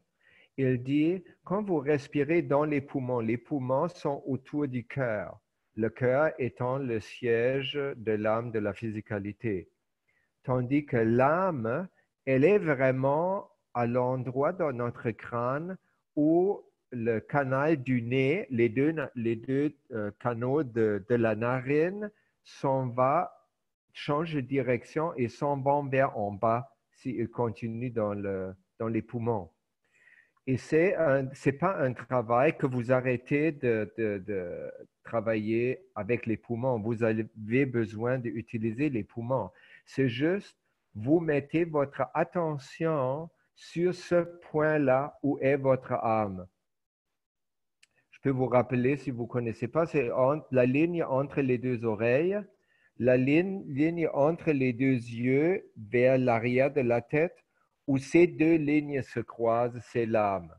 Il dit, quand vous respirez dans les poumons sont autour du cœur. Le cœur étant le siège de l'âme de la physicalité. Tandis que l'âme, elle est vraiment à l'endroit dans notre crâne où le canal du nez, les deux canaux de la narine changent de direction et s'en vont vers en bas s'ils continuent dans les poumons. Et c'est pas un travail que vous arrêtez de travailler avec les poumons. Vous avez besoin d'utiliser les poumons. C'est juste, vous mettez votre attention sur ce point-là où est votre âme. Je peux vous rappeler, si vous ne connaissez pas, c'est la ligne entre les deux oreilles, la ligne entre les deux yeux vers l'arrière de la tête, où ces deux lignes se croisent, c'est l'âme.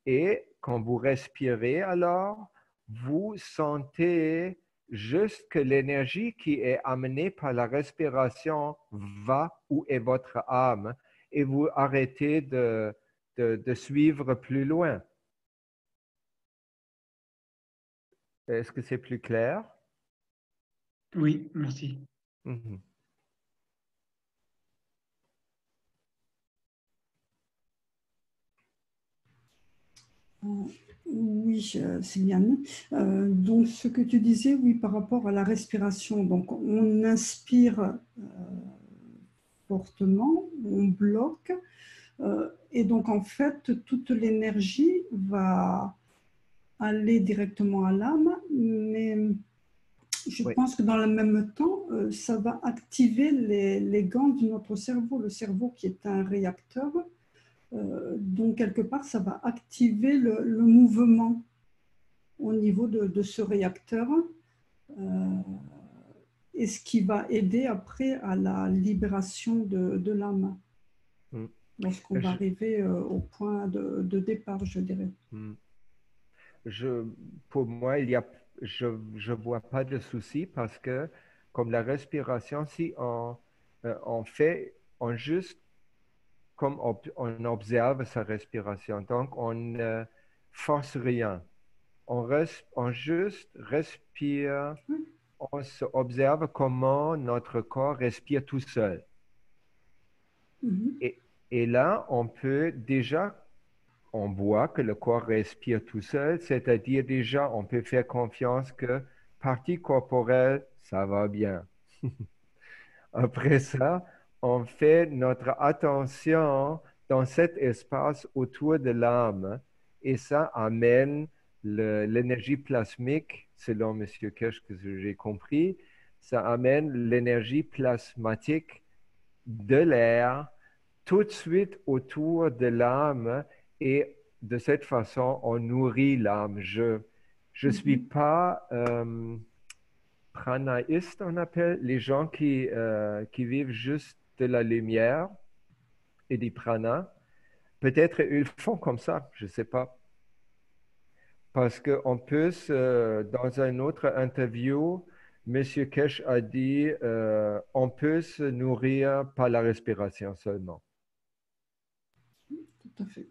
Et quand vous respirez, alors, vous sentez juste que l'énergie qui est amenée par la respiration va où est votre âme et vous arrêtez de suivre plus loin. Est-ce que c'est plus clair? Oui, merci. Mm-hmm. Oui, Sylviane. Donc, ce que tu disais, oui, par rapport à la respiration. Donc, on inspire fortement, on bloque. Et donc, en fait, toute l'énergie va aller directement à l'âme, mais je pense que dans le même temps, ça va activer les gangs de notre cerveau, le cerveau qui est un réacteur. Donc, quelque part, ça va activer le mouvement au niveau de ce réacteur, et ce qui va aider après à la libération de l'âme, lorsqu'on va arriver au point de départ, je dirais. Pour moi, je ne vois pas de souci parce que, comme la respiration, si on juste comme on observe sa respiration, donc on ne force rien. On juste respire, on se observe comment notre corps respire tout seul. Et là, on voit que le corps respire tout seul, c'est-à-dire déjà, on peut faire confiance que partie corporelle, ça va bien. Après ça, on fait notre attention dans cet espace autour de l'âme et ça amène l'énergie plasmique, selon M. Kesh, que j'ai compris, ça amène l'énergie plasmatique de l'air tout de suite autour de l'âme et de cette façon, on nourrit l'âme. Je ne suis pas pranaïste, on appelle, les gens qui vivent juste de la lumière et du prana. Peut-être ils font comme ça, je ne sais pas. Parce qu'on peut, dans une autre interview, M. Kesh a dit on peut se nourrir par la respiration seulement. Tout à fait.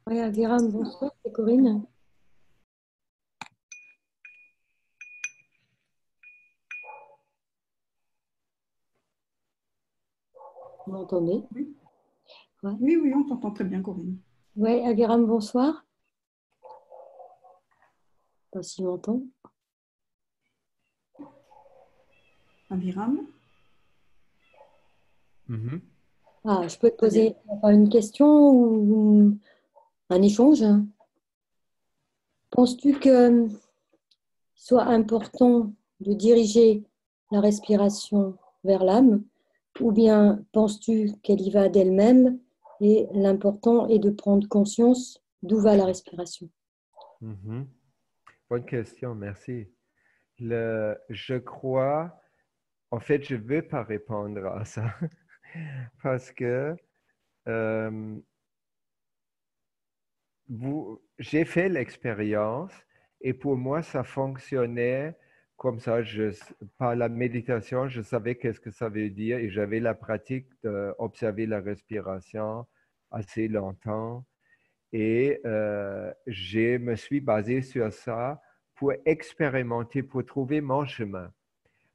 Oui, Aviram, bonsoir, c'est Corinne. Vous m'entendez? Oui. Ouais. Oui, on t'entend très bien, Corinne. Oui, Aviram, bonsoir. Pas si m'entend. Aviram? Ah, je peux te poser une question ou un échange? Penses-tu que soit important de diriger la respiration vers l'âme, ou bien penses-tu qu'elle y va d'elle-même et l'important est de prendre conscience d'où va la respiration? Bonne question, merci. Je crois, en fait, je ne veux pas répondre à ça parce que j'ai fait l'expérience et pour moi, ça fonctionnait comme ça. Par la méditation, je savais qu'est-ce que ça veut dire et j'avais la pratique d'observer la respiration assez longtemps. Et je me suis basé sur ça pour expérimenter, pour trouver mon chemin.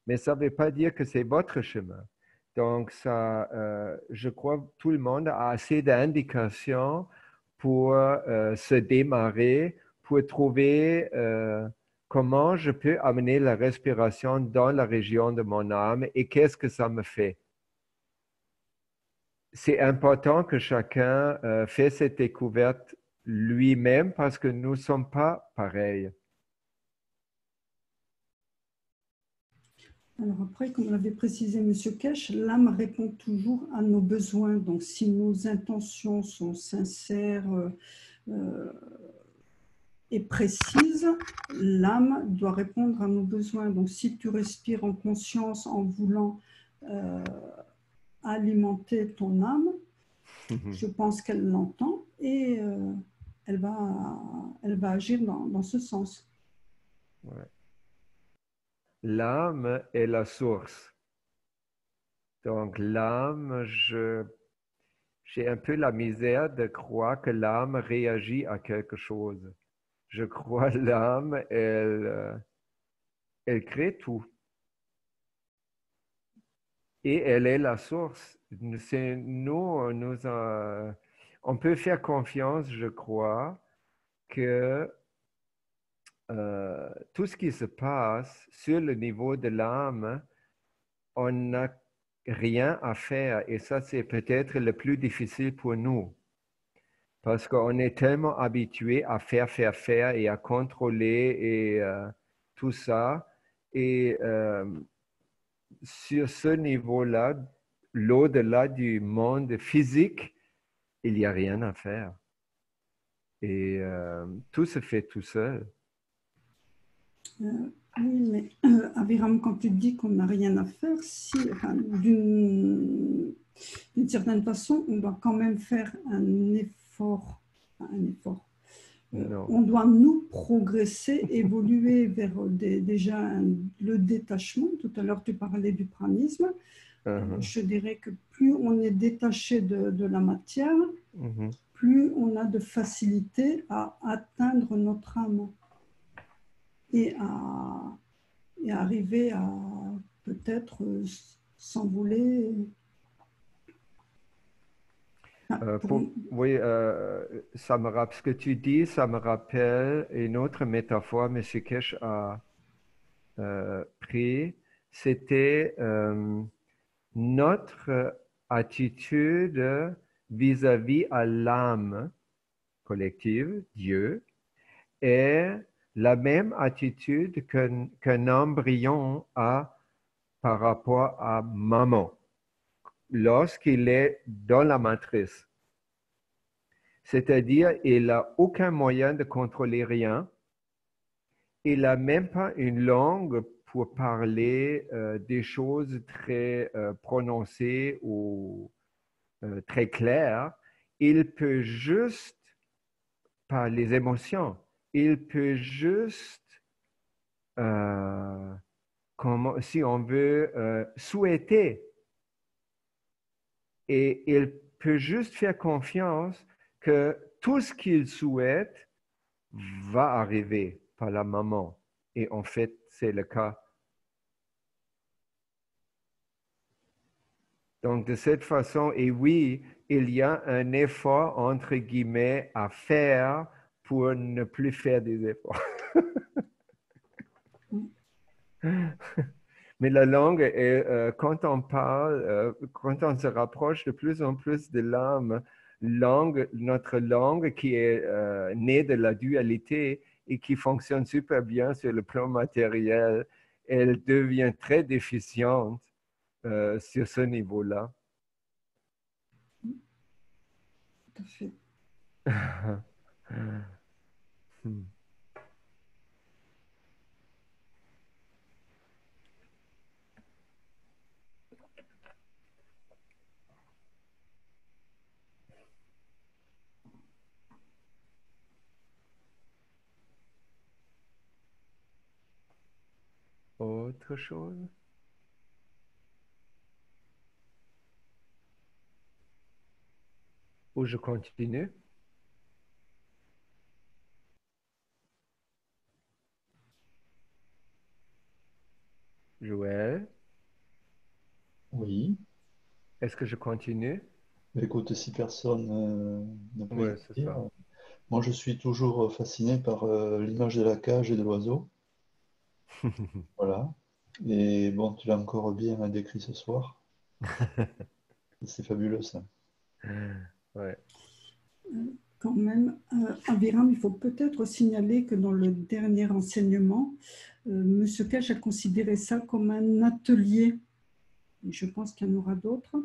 Mais ça ne veut pas dire que c'est votre chemin. Donc, ça, je crois que tout le monde a assez d'indications pour se démarrer, pour trouver comment je peux amener la respiration dans la région de mon âme et qu'est-ce que ça me fait. C'est important que chacun fait cette découverte lui-même parce que nous ne sommes pas pareils. Alors après, comme l'avait précisé M. Kesh, l'âme répond toujours à nos besoins. Donc si nos intentions sont sincères et précises, l'âme doit répondre à nos besoins. Donc si tu respires en conscience en voulant alimenter ton âme, je pense qu'elle l'entend et elle va agir dans ce sens. Ouais. L'âme est la source. Donc l'âme, j'ai un peu la misère de croire que l'âme réagit à quelque chose. Je crois que l'âme, elle crée tout. Et elle est la source. On peut faire confiance, je crois, que tout ce qui se passe sur le niveau de l'âme, on n'a rien à faire. Et ça, c'est peut-être le plus difficile pour nous. Parce qu'on est tellement habitué à faire et à contrôler et tout ça. Et sur ce niveau-là, l'au-delà du monde physique, il n'y a rien à faire. Et tout se fait tout seul. Oui, mais Aviram, quand tu dis qu'on n'a rien à faire, d'une certaine façon, on doit quand même faire un effort. On doit nous progresser, évoluer vers déjà le détachement. Tout à l'heure, tu parlais du pranisme. Je dirais que plus on est détaché de la matière, plus on a de facilité à atteindre notre âme. et à arriver à peut-être s'envoler. Oui, ce que tu dis, ça me rappelle une autre métaphore, M. Kesh a pris. C'était notre attitude vis-à-vis à l'âme collective, Dieu, est la même attitude qu'un embryon a par rapport à maman lorsqu'il est dans la matrice. C'est-à-dire, il n'a aucun moyen de contrôler rien. Il n'a même pas une langue pour parler des choses très prononcées ou très claires. Il peut juste, par les émotions, il peut juste, si on veut, souhaiter. Et il peut juste faire confiance que tout ce qu'il souhaite va arriver par la maman. Et en fait, c'est le cas. Donc, de cette façon, et oui, il y a un effort, entre guillemets, à faire pour ne plus faire des efforts. Mais la langue, quand on parle, quand on se rapproche de plus en plus de l'âme, notre langue qui est née de la dualité et qui fonctionne super bien sur le plan matériel, elle devient très déficiente sur ce niveau-là. Tout à fait. Autre chose? Ou je continue? Joël? Oui. Est-ce que je continue? Écoute, si personne n'a pas Oui, à c'est dire, ça. moi je suis toujours fasciné par l'image de la cage et de l'oiseau. Voilà. Et bon, tu l'as encore bien décrit ce soir. C'est fabuleux ça. Ouais. Quand même, Aviram, il faut peut-être signaler que dans le dernier enseignement, M. Kesh a considéré ça comme un atelier. Et je pense qu'il y en aura d'autres.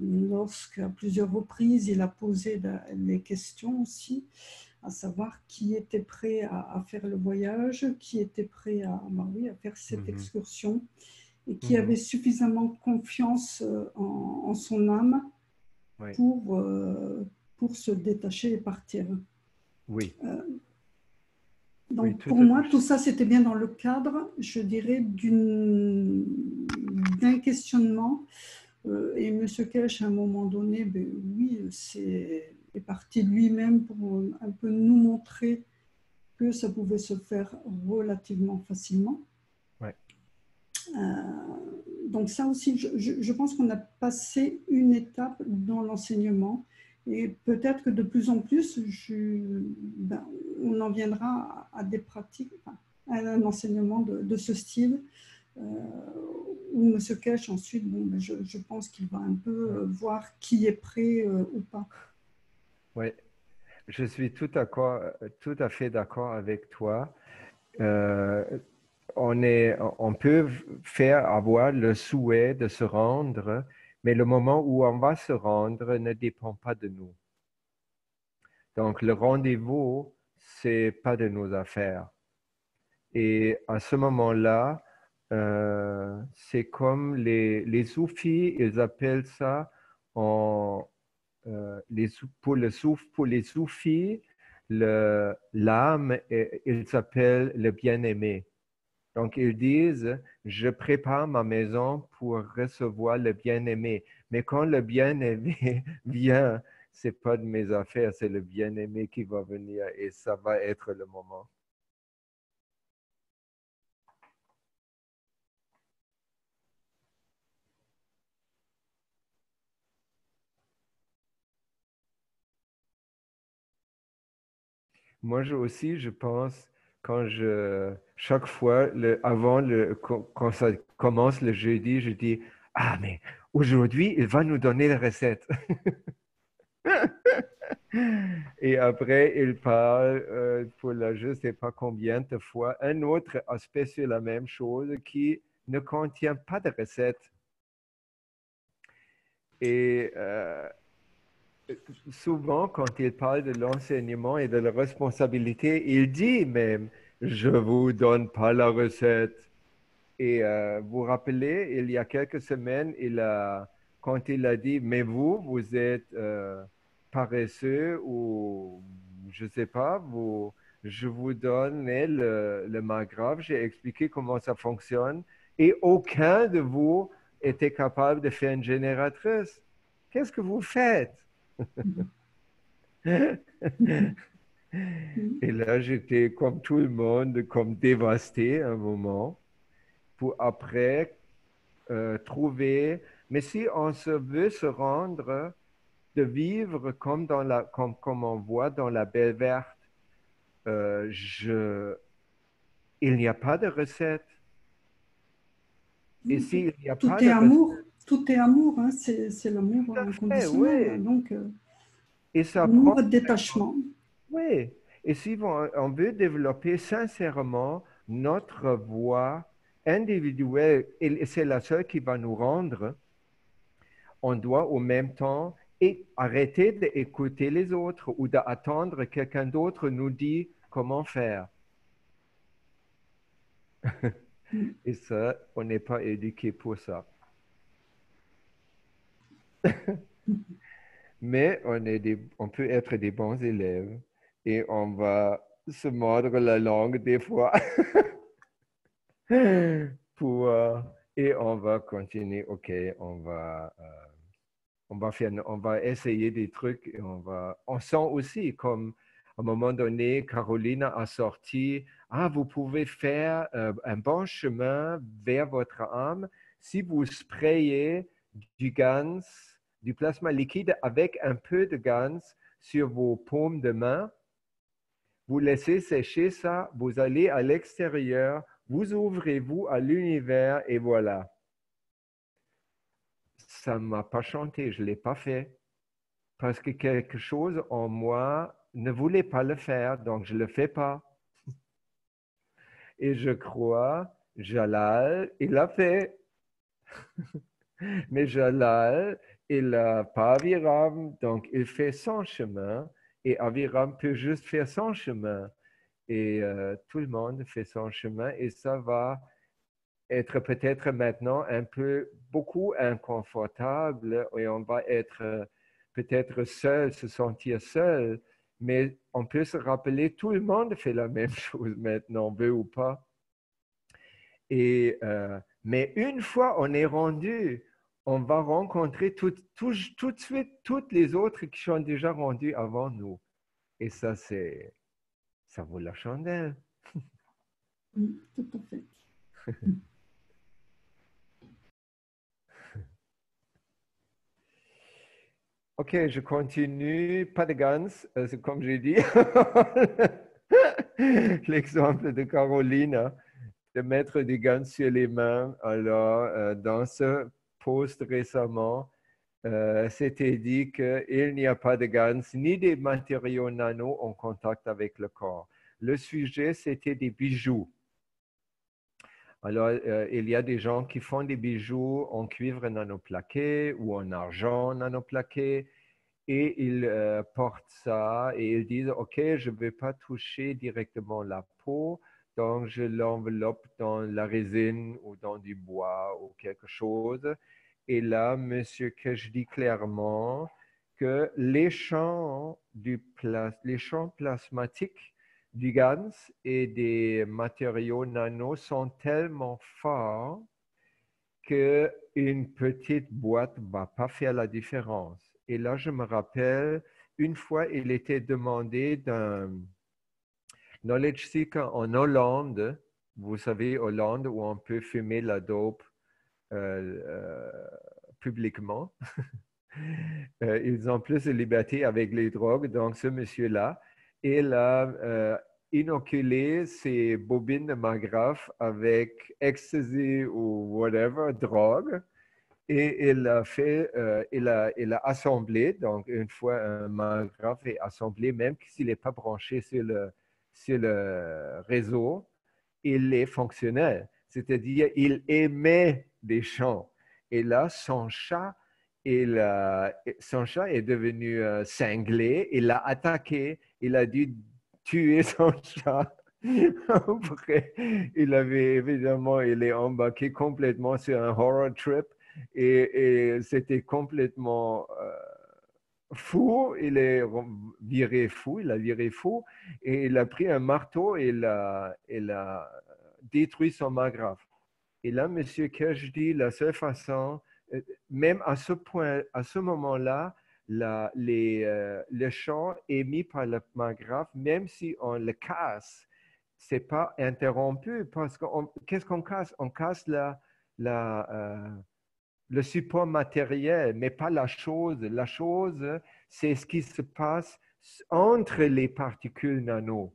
Lorsqu'à plusieurs reprises, il a posé les questions aussi, à savoir qui était prêt à faire le voyage, qui était prêt à faire cette excursion et qui avait suffisamment confiance en son âme pour se détacher et partir. Oui. Donc, oui, pour moi, tout ça, c'était bien dans le cadre, je dirais, d'un questionnement. Et M. Kesh, à un moment donné, ben, oui, est parti de lui-même pour un peu nous montrer que ça pouvait se faire relativement facilement. Ouais. Donc ça aussi, je pense qu'on a passé une étape dans l'enseignement et peut-être que de plus en plus, on en viendra à des pratiques, à un enseignement de ce style où M. Kesh ensuite, je pense qu'il va un peu voir qui est prêt ou pas. Oui, je suis tout à fait d'accord avec toi. On peut avoir le souhait de se rendre, mais le moment où on va se rendre ne dépend pas de nous. Donc, le rendez-vous, c'est pas de nos affaires. Et à ce moment-là, c'est comme les soufis, ils appellent ça pour les soufis, l'âme, ils s'appellent le bien-aimé. Donc, ils disent, je prépare ma maison pour recevoir le bien-aimé. Mais quand le bien-aimé vient, c'est pas de mes affaires, c'est le bien-aimé qui va venir et ça va être le moment. aussi, je pense, chaque fois, quand ça commence le jeudi, je dis, ah, mais aujourd'hui, il va nous donner la recette. Et après, il parle pour je ne sais pas combien de fois un autre aspect sur la même chose qui ne contient pas de recette. Et souvent, quand il parle de l'enseignement et de la responsabilité, il dit même, je ne vous donne pas la recette. Et vous vous rappelez, il y a quelques semaines, quand il a dit, mais vous êtes paresseux ou je ne sais pas, je vous donne le grave, j'ai expliqué comment ça fonctionne et aucun de vous était capable de faire une génératrice. Qu'est-ce que vous faites? Et là, j'étais comme tout le monde, comme dévasté un moment, pour après trouver. Mais si on veut se rendre, de vivre comme, comme on voit dans la Belle Verte, il n'y a pas de recette. Et s'il n'y a tout pas est de amour, tout est amour, hein, c'est l'amour tout à fait, inconditionnel. oui. Donc, Et ça prend. amour et détachement. Oui. Et si on veut développer sincèrement notre voix individuelle, et c'est la seule qui va nous rendre, on doit au même temps arrêter d'écouter les autres ou d'attendre que quelqu'un d'autre nous dise comment faire. Et ça, on n'est pas éduqué pour ça. Mais on peut être des bons élèves et on va se mordre la langue des fois et on va continuer. OK, on va essayer des trucs et on sent aussi comme à un moment donné, Carolina a sorti, vous pouvez faire un bon chemin vers votre âme si vous sprayez du Gans, du plasma liquide avec un peu de Gans sur vos paumes de main. Vous laissez sécher ça, vous allez à l'extérieur, vous ouvrez-vous à l'univers et voilà. Ça ne m'a pas chanté, je ne l'ai pas fait. Parce que quelque chose en moi ne voulait pas le faire, donc je ne le fais pas. Et je crois, Jalal, il l'a fait. Mais Jalal, il n'a pas Aviram, donc il fait son chemin, et Aviram peut juste faire son chemin. Et tout le monde fait son chemin, et ça va être peut-être maintenant beaucoup inconfortable, et on va être peut-être seul, se sentir seul, mais on peut se rappeler, tout le monde fait la même chose maintenant, veut ou pas. Mais une fois on est rendu, on va rencontrer tout de suite toutes les autres qui sont déjà rendus avant nous. Et ça vaut la chandelle. Tout à fait. OK, je continue. Pas de Gans, c'est comme j'ai dit. L'exemple de Carolina, de mettre des Gans sur les mains. Alors, dans ce post récemment, c'était dit qu'il n'y a pas de Gans ni des matériaux nano en contact avec le corps. Le sujet, c'était des bijoux. Alors, il y a des gens qui font des bijoux en cuivre nanoplaqué ou en argent nanoplaqué et ils portent ça et ils disent, OK, je ne vais pas toucher directement la peau, donc je l'enveloppe dans la résine ou dans du bois ou quelque chose. Et là, monsieur Kesh dit clairement que les champs plasmatiques du GANS et des matériaux nano sont tellement forts qu'une petite boîte ne va pas faire la différence. Et là, je me rappelle, une fois, il était demandé d'un knowledge seeker en Hollande, vous savez, Hollande, où on peut fumer la dope publiquement. Ils ont plus de liberté avec les drogues. Donc, ce monsieur-là, il a inoculé ses bobines de magrafe avec ecstasy ou whatever, drogue. Et il a fait, il a assemblé, donc une fois un magrafe est assemblé, même s'il n'est pas branché sur le réseau, il est fonctionnel. C'est-à-dire, il émet des chants. Et là, son chat est devenu cinglé. Il l'a attaqué. Il a dû tuer son chat. Après, il est embarqué complètement sur un horror trip et c'était complètement fou. Il est viré fou, il a viré fou et il a pris un marteau et il a détruit son magrafe. Et là, M. Kirsch dit la seule façon, même à ce point, à ce moment-là, le chant émis par le magrafe, même si on le casse, c'est pas interrompu parce que qu'est-ce qu'on casse? On casse le support matériel, mais pas la chose. La chose, c'est ce qui se passe entre les particules nano.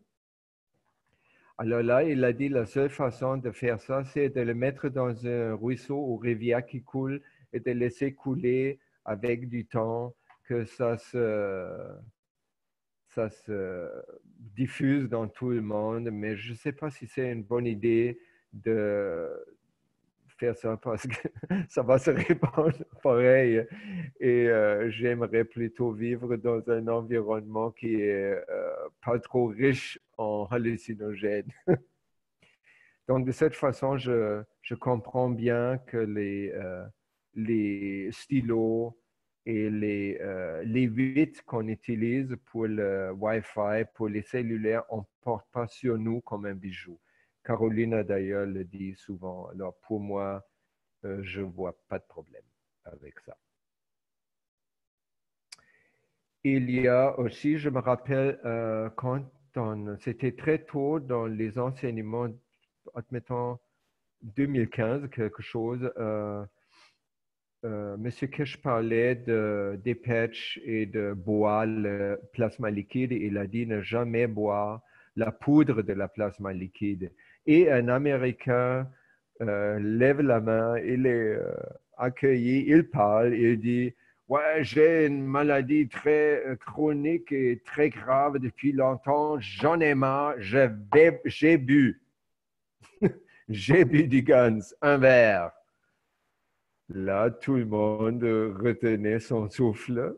Alors là, il a dit la seule façon de faire ça, c'est de le mettre dans un ruisseau ou rivière qui coule et de laisser couler avec du temps, que ça se diffuse dans tout le monde. Mais je ne sais pas si c'est une bonne idée de faire ça parce que ça va se répandre pareil. Et j'aimerais plutôt vivre dans un environnement qui est pas trop riche en hallucinogènes. Donc, de cette façon, je comprends bien que les stylos et les 8 qu'on utilise pour le Wi-Fi, pour les cellulaires, on ne porte pas sur nous comme un bijou. Carolina, d'ailleurs, le dit souvent. Alors, pour moi, je ne vois pas de problème avec ça. Il y a aussi, je me rappelle, c'était très tôt dans les enseignements, admettons 2015, quelque chose, M. Kirsch parlait des patchs et de boire le plasma liquide. Il a dit ne jamais boire la poudre de la plasma liquide. Et un Américain lève la main, il est accueilli, il parle, il dit ouais, j'ai une maladie très chronique et très grave depuis longtemps, j'en ai marre, j'ai bu. J'ai bu du Guns, un verre. Là, tout le monde retenait son souffle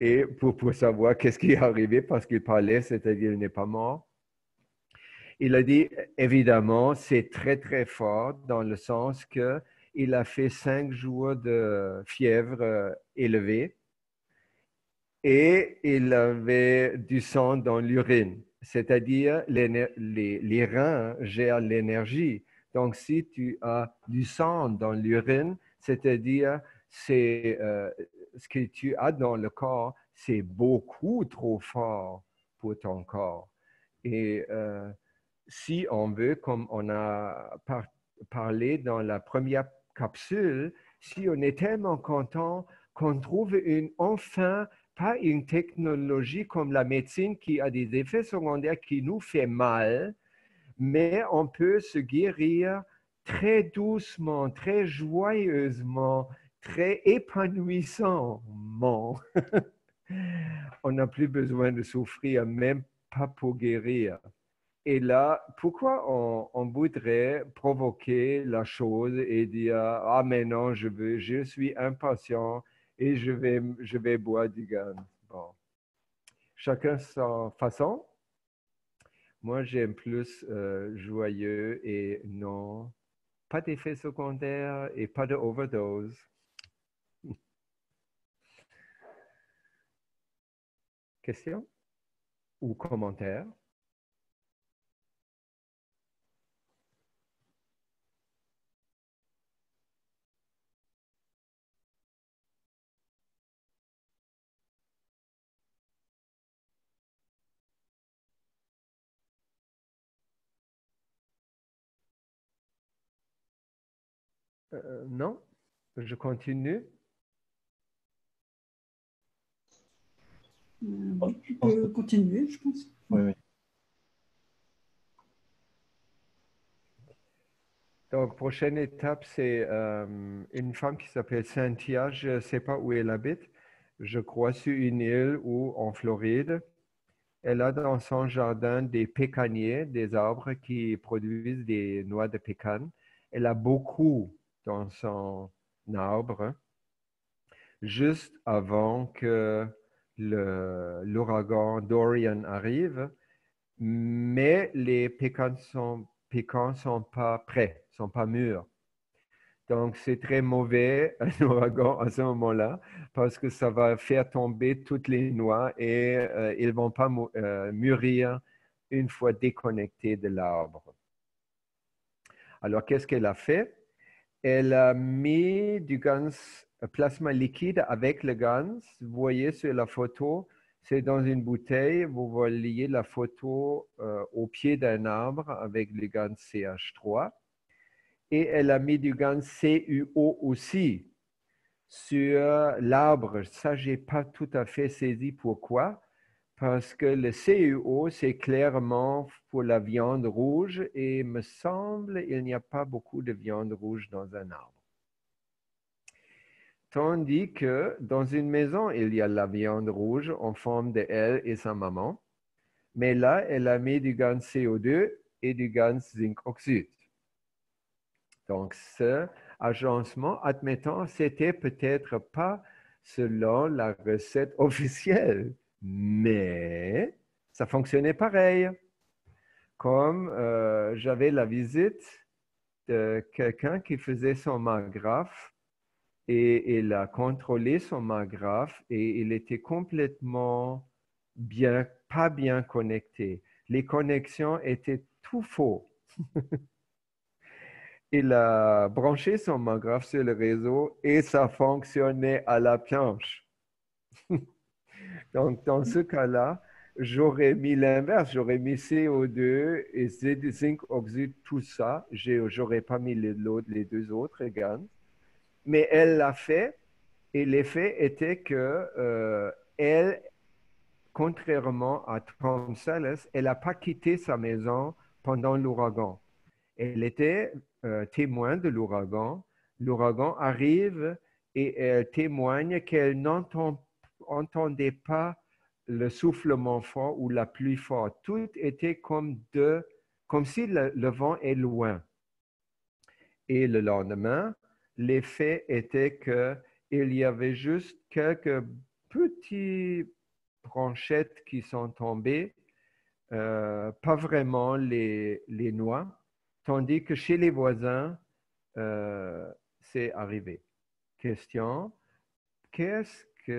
et pour savoir qu'est-ce qui est arrivé parce qu'il parlait, c'est-à-dire il n'est pas mort. Il a dit, évidemment, c'est très, très fort dans le sens qu'il a fait 5 jours de fièvre élevée et il avait du sang dans l'urine, c'est-à-dire les reins gèrent l'énergie. Donc, si tu as du sang dans l'urine, c'est-à-dire ce que tu as dans le corps, c'est beaucoup trop fort pour ton corps. Et si on veut, comme on a parlé dans la première capsule, si on est tellement content qu'on trouve enfin pas une technologie comme la médecine qui a des effets secondaires qui nous fait mal, mais on peut se guérir très doucement, très joyeusement, très épanouissamment. On n'a plus besoin de souffrir, même pas pour guérir. Et là, pourquoi on voudrait provoquer la chose et dire ah mais non, je suis impatient et je vais boire du Guns. Bon, chacun sa façon. Moi, j'aime plus joyeux et non, pas d'effet secondaire et pas de overdose. Question ou commentaire? Non, je continue. Oui, tu peux continuer, je pense. Oui, oui. Donc, prochaine étape, c'est une femme qui s'appelle Cynthia. Je ne sais pas où elle habite. Je crois sur une île ou en Floride. Elle a dans son jardin des pécaniers, des arbres qui produisent des noix de pécan. Elle a beaucoup dans son arbre. Juste avant que l'ouragan Dorian arrive, mais les pécans sont pas prêts, sont pas mûrs. Donc, c'est très mauvais, un ouragan à ce moment-là, parce que ça va faire tomber toutes les noix et ils ne vont pas mûrir une fois déconnectés de l'arbre. Alors, qu'est-ce qu'elle a fait? Elle a mis du gans plasma liquide avec le gans. Vous voyez sur la photo, c'est dans une bouteille. Vous voyez la photo au pied d'un arbre avec le gans CH3. Et elle a mis du gans CuO aussi sur l'arbre. Ça, je n'ai pas tout à fait saisi pourquoi. Parce que le CuO, c'est clairement pour la viande rouge et il me semble qu'il n'y a pas beaucoup de viande rouge dans un arbre. Tandis que dans une maison, il y a la viande rouge en forme de elle et sa maman. Mais là, elle a mis du gans CO2 et du gans zinc oxyde. Donc, ce agencement, admettons, c'était peut-être pas selon la recette officielle, mais ça fonctionnait pareil. Comme j'avais la visite de quelqu'un qui faisait son margraphe et il a contrôlé son margraphe et il était complètement pas bien connecté. Les connexions étaient tout faux. Il a branché son margraphe sur le réseau et ça fonctionnait à la planche. Donc, dans ce cas-là, j'aurais mis l'inverse. J'aurais mis CO2 et zinc oxyde, tout ça. J'aurais pas mis les deux autres gans. Mais elle l'a fait et l'effet était que elle, contrairement à Tom Selleck, elle n'a pas quitté sa maison pendant l'ouragan. Elle était témoin de l'ouragan. L'ouragan arrive et elle témoigne qu'elle n'entendait pas le soufflement fort ou la pluie forte. Tout était comme si le vent est loin. Et le lendemain, l'effet était qu'il y avait juste quelques petites branchettes qui sont tombées, pas vraiment les noix, tandis que chez les voisins, c'est arrivé. Question, qu'est-ce qui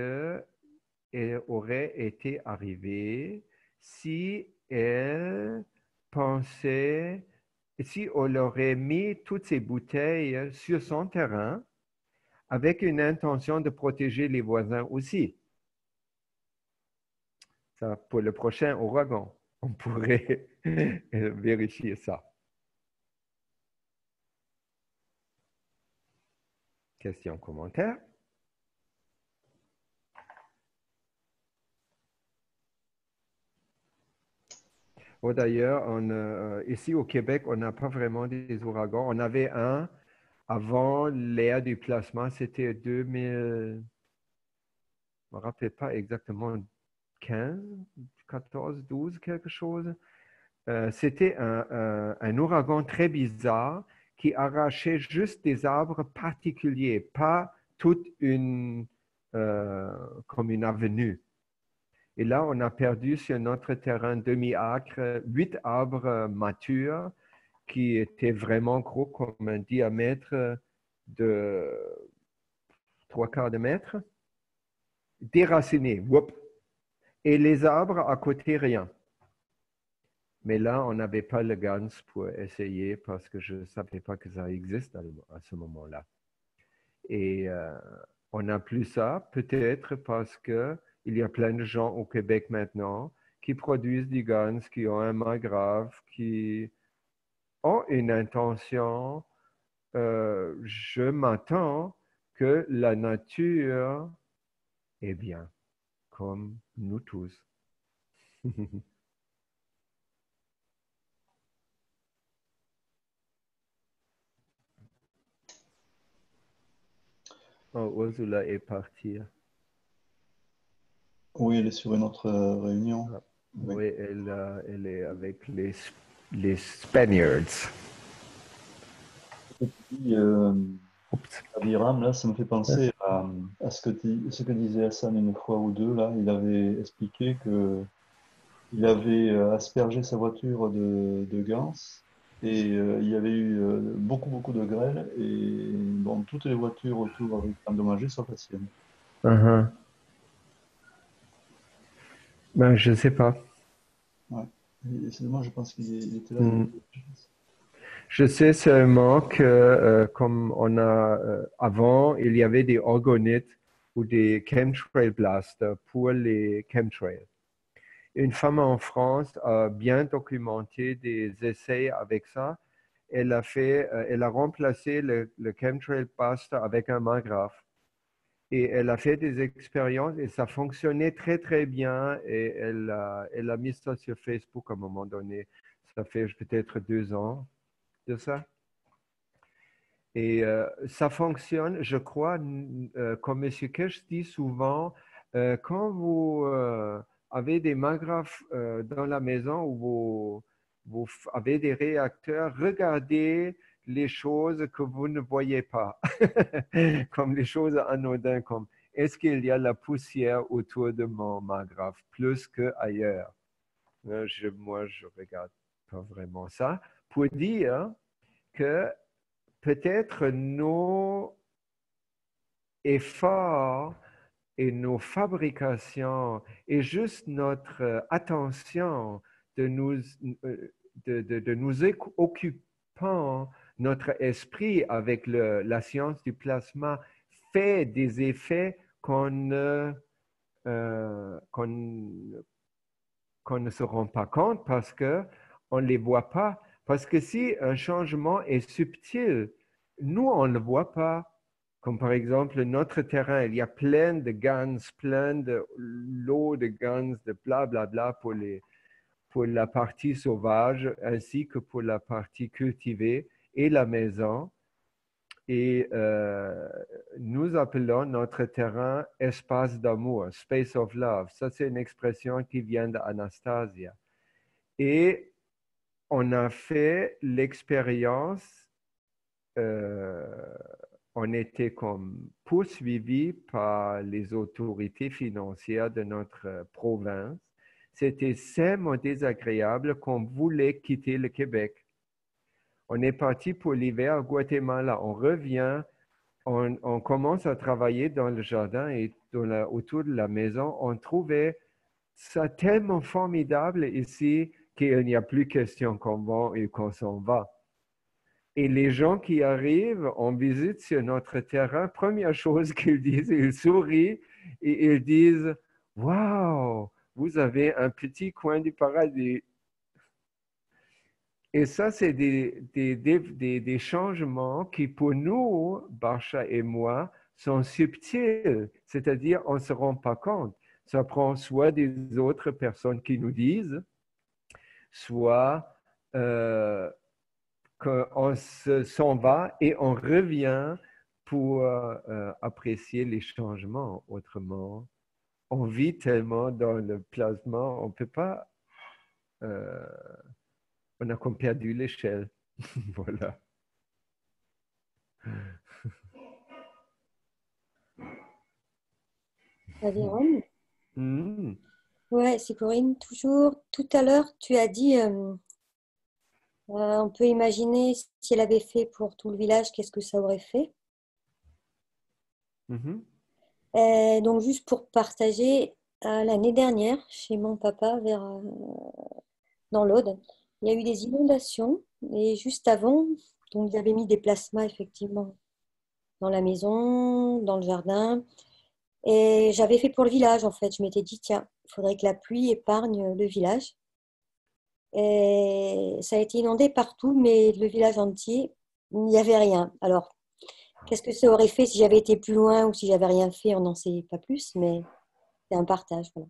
aurait été arrivé si elle pensait, si on aurait mis toutes ces bouteilles sur son terrain avec une intention de protéger les voisins aussi? Ça, pour le prochain ouragan, on pourrait vérifier ça. Question, commentaire? Oh, d'ailleurs, ici au Québec, on n'a pas vraiment des ouragans. On avait un avant l'ère du plasma, c'était 2000, je ne me rappelle pas exactement, 15, 14, 12, quelque chose. C'était un ouragan très bizarre qui arrachait juste des arbres particuliers, pas toute comme une avenue. Et là, on a perdu sur notre terrain demi-acre 8 arbres matures qui étaient vraiment gros, comme un diamètre de 3/4 de mètre, déracinés. Whoop. Et les arbres à côté, rien. Mais là, on n'avait pas le GANS pour essayer parce que je ne savais pas que ça existe à ce moment-là. Et on n'a plus ça, peut-être parce qu'il y a plein de gens au Québec maintenant qui produisent du GANS, qui ont un margrave, qui ont une intention. Je m'attends que la nature est bien. comme nous tous. Oh, Ursula est partie. Oui, elle est sur une autre réunion. Ah, Oui. oui, elle est avec les Spaniards. Et Abiram, là, ça me fait penser à ce que disait Hassan une fois ou deux. Là, il avait expliqué que il avait aspergé sa voiture de gants et il y avait eu beaucoup de grêle et bon, toutes les voitures autour avaient été endommagées sauf la sienne. Uh-huh. Ben, je ne sais pas. Ouais. Et c'est dommage, je pense qu'il était là. Mm. Je sais seulement que, comme on a avant, il y avait des orgonites ou des chemtrail blasters pour les chemtrails. Une femme en France a bien documenté des essais avec ça. Elle a remplacé le chemtrail blaster avec un maggraphe. Et elle a fait des expériences et ça fonctionnait très, très bien. Et elle a mis ça sur Facebook à un moment donné. Ça fait peut-être 2 ans de ça. Et ça fonctionne, je crois, comme M. Kirsch dit souvent, quand vous avez des maggraphes dans la maison où vous avez des réacteurs, regardez les choses que vous ne voyez pas, comme les choses anodines, comme est-ce qu'il y a la poussière autour de mon maggraphe plus qu'ailleurs? Moi, je ne regarde pas vraiment ça pour dire que peut-être nos efforts et nos fabrications et juste notre attention de nous occupant notre esprit avec la science du plasma fait des effets qu'on ne se rend pas compte parce qu'on ne les voit pas. Parce que si un changement est subtil, nous, on ne le voit pas. Comme par exemple, notre terrain, il y a plein de guns, plein de lots de guns, de blablabla pour la partie sauvage ainsi que pour la partie cultivée et la maison. Et nous appelons notre terrain espace d'amour, space of love. Ça, c'est une expression qui vient d'Anastasia. Et on a fait l'expérience, on était comme poursuivis par les autorités financières de notre province. C'était tellement désagréable qu'on voulait quitter le Québec. On est parti pour l'hiver au Guatemala. On revient, on commence à travailler dans le jardin et autour de la maison. On trouvait ça tellement formidable ici qu'il n'y a plus question qu'on va et qu'on s'en va. Et les gens qui arrivent en visite sur notre terrain, première chose qu'ils disent, ils sourient et ils disent « Wow, vous avez un petit coin du paradis ». Et ça, c'est des changements qui, pour nous, Barsha et moi, sont subtils, c'est-à-dire on ne se rend pas compte. Ça prend soit des autres personnes qui nous disent, soit qu'on s'en va et on revient pour apprécier les changements. Autrement, on vit tellement dans le plasma, on ne peut pas... on a comme perdu l'échelle. Voilà. Aviron? Mm. Ouais, c'est Corinne. Toujours, tout à l'heure, tu as dit, on peut imaginer si elle avait fait pour tout le village, qu'est-ce que ça aurait fait. Donc, juste pour partager, l'année dernière, chez mon papa, dans l'Aude, il y a eu des inondations. Et juste avant, donc, ils avaient mis des plasmas, effectivement, dans la maison, dans le jardin. Et j'avais fait pour le village, en fait. Je m'étais dit, tiens, il faudrait que la pluie épargne le village. Et ça a été inondé partout, mais le village entier, il n'y avait rien. Alors, qu'est-ce que ça aurait fait si j'avais été plus loin ou si j'avais rien fait, on n'en sait pas plus. Mais c'est un partage. Voilà.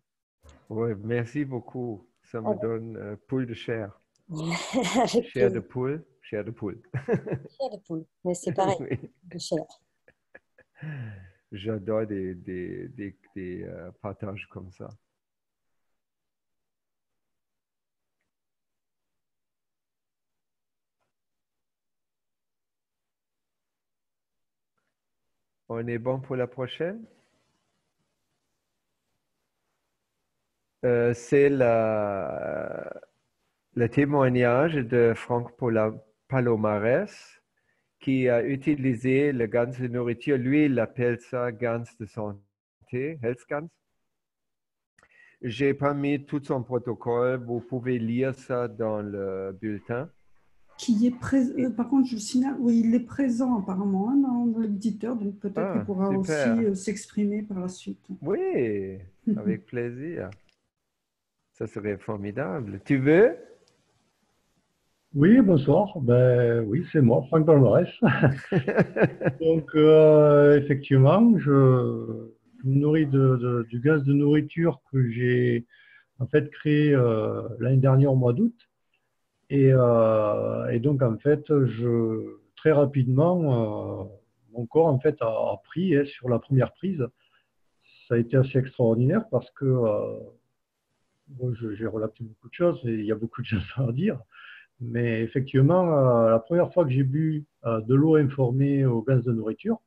Oui, merci beaucoup. Ça me donne poule de chair. Avec Chair de plaisir. poule, chair de poule. Chair de poule, mais c'est pareil, Oui. de chair. J'adore des partages comme ça. On est bon pour la prochaine? C'est le témoignage de Franck Palomares qui a utilisé le GANS de nourriture. Lui, il appelle ça GANS de santé, Health GANS. J'ai pas mis tout son protocole. Vous pouvez lire ça dans le bulletin. Qui est par contre, je signale, oui, il est présent apparemment hein, dans l'éditeur, donc peut-être qu'il pourra super. aussi s'exprimer par la suite. Oui, avec plaisir. Ça serait formidable. Tu veux? Oui, bonsoir. Ben oui, c'est moi, Franck Palmarès. Donc, effectivement, je me nourris du gaz de nourriture que j'ai en fait créé l'année dernière au mois d'août. Et donc, en fait, très rapidement, mon corps en fait a pris sur la première prise. Ça a été assez extraordinaire parce que bon, j'ai relaté beaucoup de choses et il y a beaucoup de choses à dire. Mais effectivement, la première fois que j'ai bu de l'eau informée au gaz de nourriture,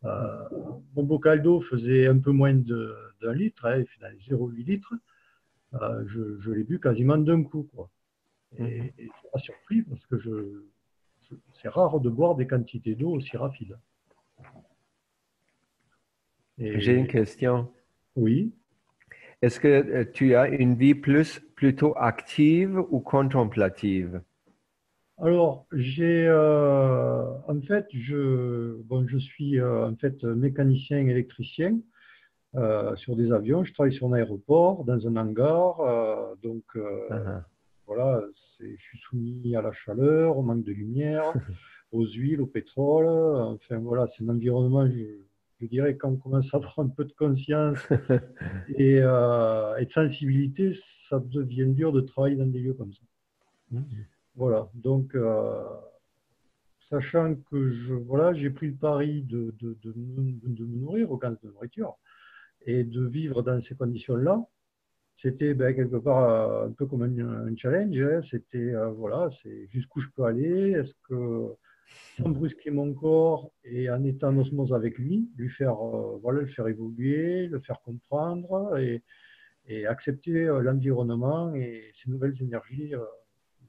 mon bocal d'eau faisait un peu moins d'un litre, hein, il faisait 0,8 litres. Je l'ai bu quasiment d'un coup, quoi. Et ça m'a surpris parce que c'est rare de boire des quantités d'eau aussi rapides. J'ai une question. Oui. Est-ce que tu as une vie plutôt active ou contemplative? Alors, en fait, je suis en fait mécanicien électricien sur des avions. Je travaille sur un aéroport, dans un hangar. Voilà, je suis soumis à la chaleur, au manque de lumière, aux huiles, au pétrole. Enfin, voilà, c'est un environnement, je dirais, quand on commence à avoir un peu de conscience et de sensibilité, ça devient dur de travailler dans des lieux comme ça. Voilà, donc, sachant que j'ai pris le pari de me nourrir au gaz de nourriture et de vivre dans ces conditions-là, c'était quelque part un peu comme un challenge. Hein. C'était, c'est jusqu'où je peux aller, est-ce que sans brusquer mon corps et en étant en osmose avec lui, le faire évoluer, le faire comprendre et accepter l'environnement et ces nouvelles énergies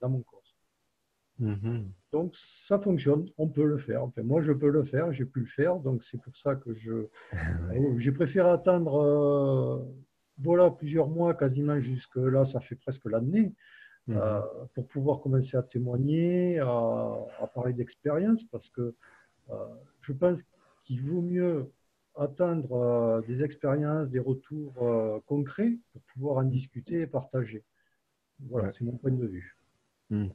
dans mon corps. Donc, ça fonctionne, on peut le faire. Enfin, moi, je peux le faire, j'ai pu le faire. Donc, c'est pour ça que j'ai préféré attendre plusieurs mois, quasiment jusque là, ça fait presque l'année, pour pouvoir commencer à témoigner, à parler d'expérience, parce que je pense qu'il vaut mieux attendre des expériences, des retours concrets pour pouvoir en discuter et partager. Voilà, c'est mon point de vue.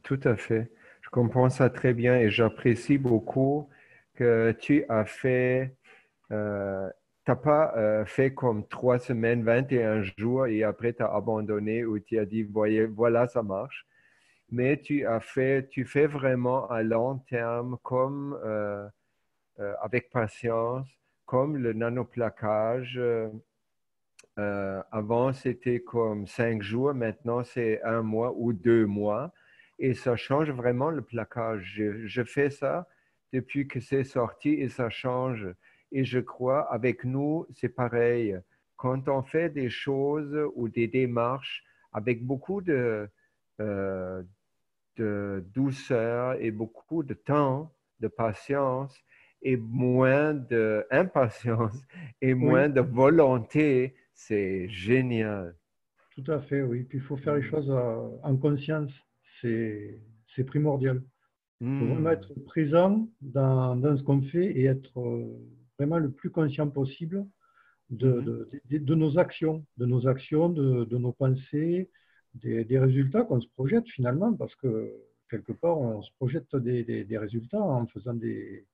Tout à fait. Je comprends ça très bien et j'apprécie beaucoup que tu as fait, t'as pas fait comme 3 semaines, 21 jours et après tu as abandonné ou tu as dit, voyez, voilà, ça marche. Mais tu fais vraiment à long terme comme avec patience, comme le nanoplaquage. Avant, c'était comme 5 jours, maintenant c'est 1 mois ou 2 mois. Et ça change vraiment le plaquage. Je fais ça depuis que c'est sorti et ça change. Et je crois, avec nous, c'est pareil. Quand on fait des choses ou des démarches avec beaucoup euh, de douceur et beaucoup de temps, de patience et moins d'impatience et moins Oui, de volonté, c'est génial. tout à fait, oui. Puis il faut faire les choses en conscience, c'est primordial. Il faut vraiment être présent dans ce qu'on fait et être vraiment le plus conscient possible de nos actions, de nos pensées, des résultats qu'on se projette finalement, parce que quelque part, on se projette des résultats en faisant des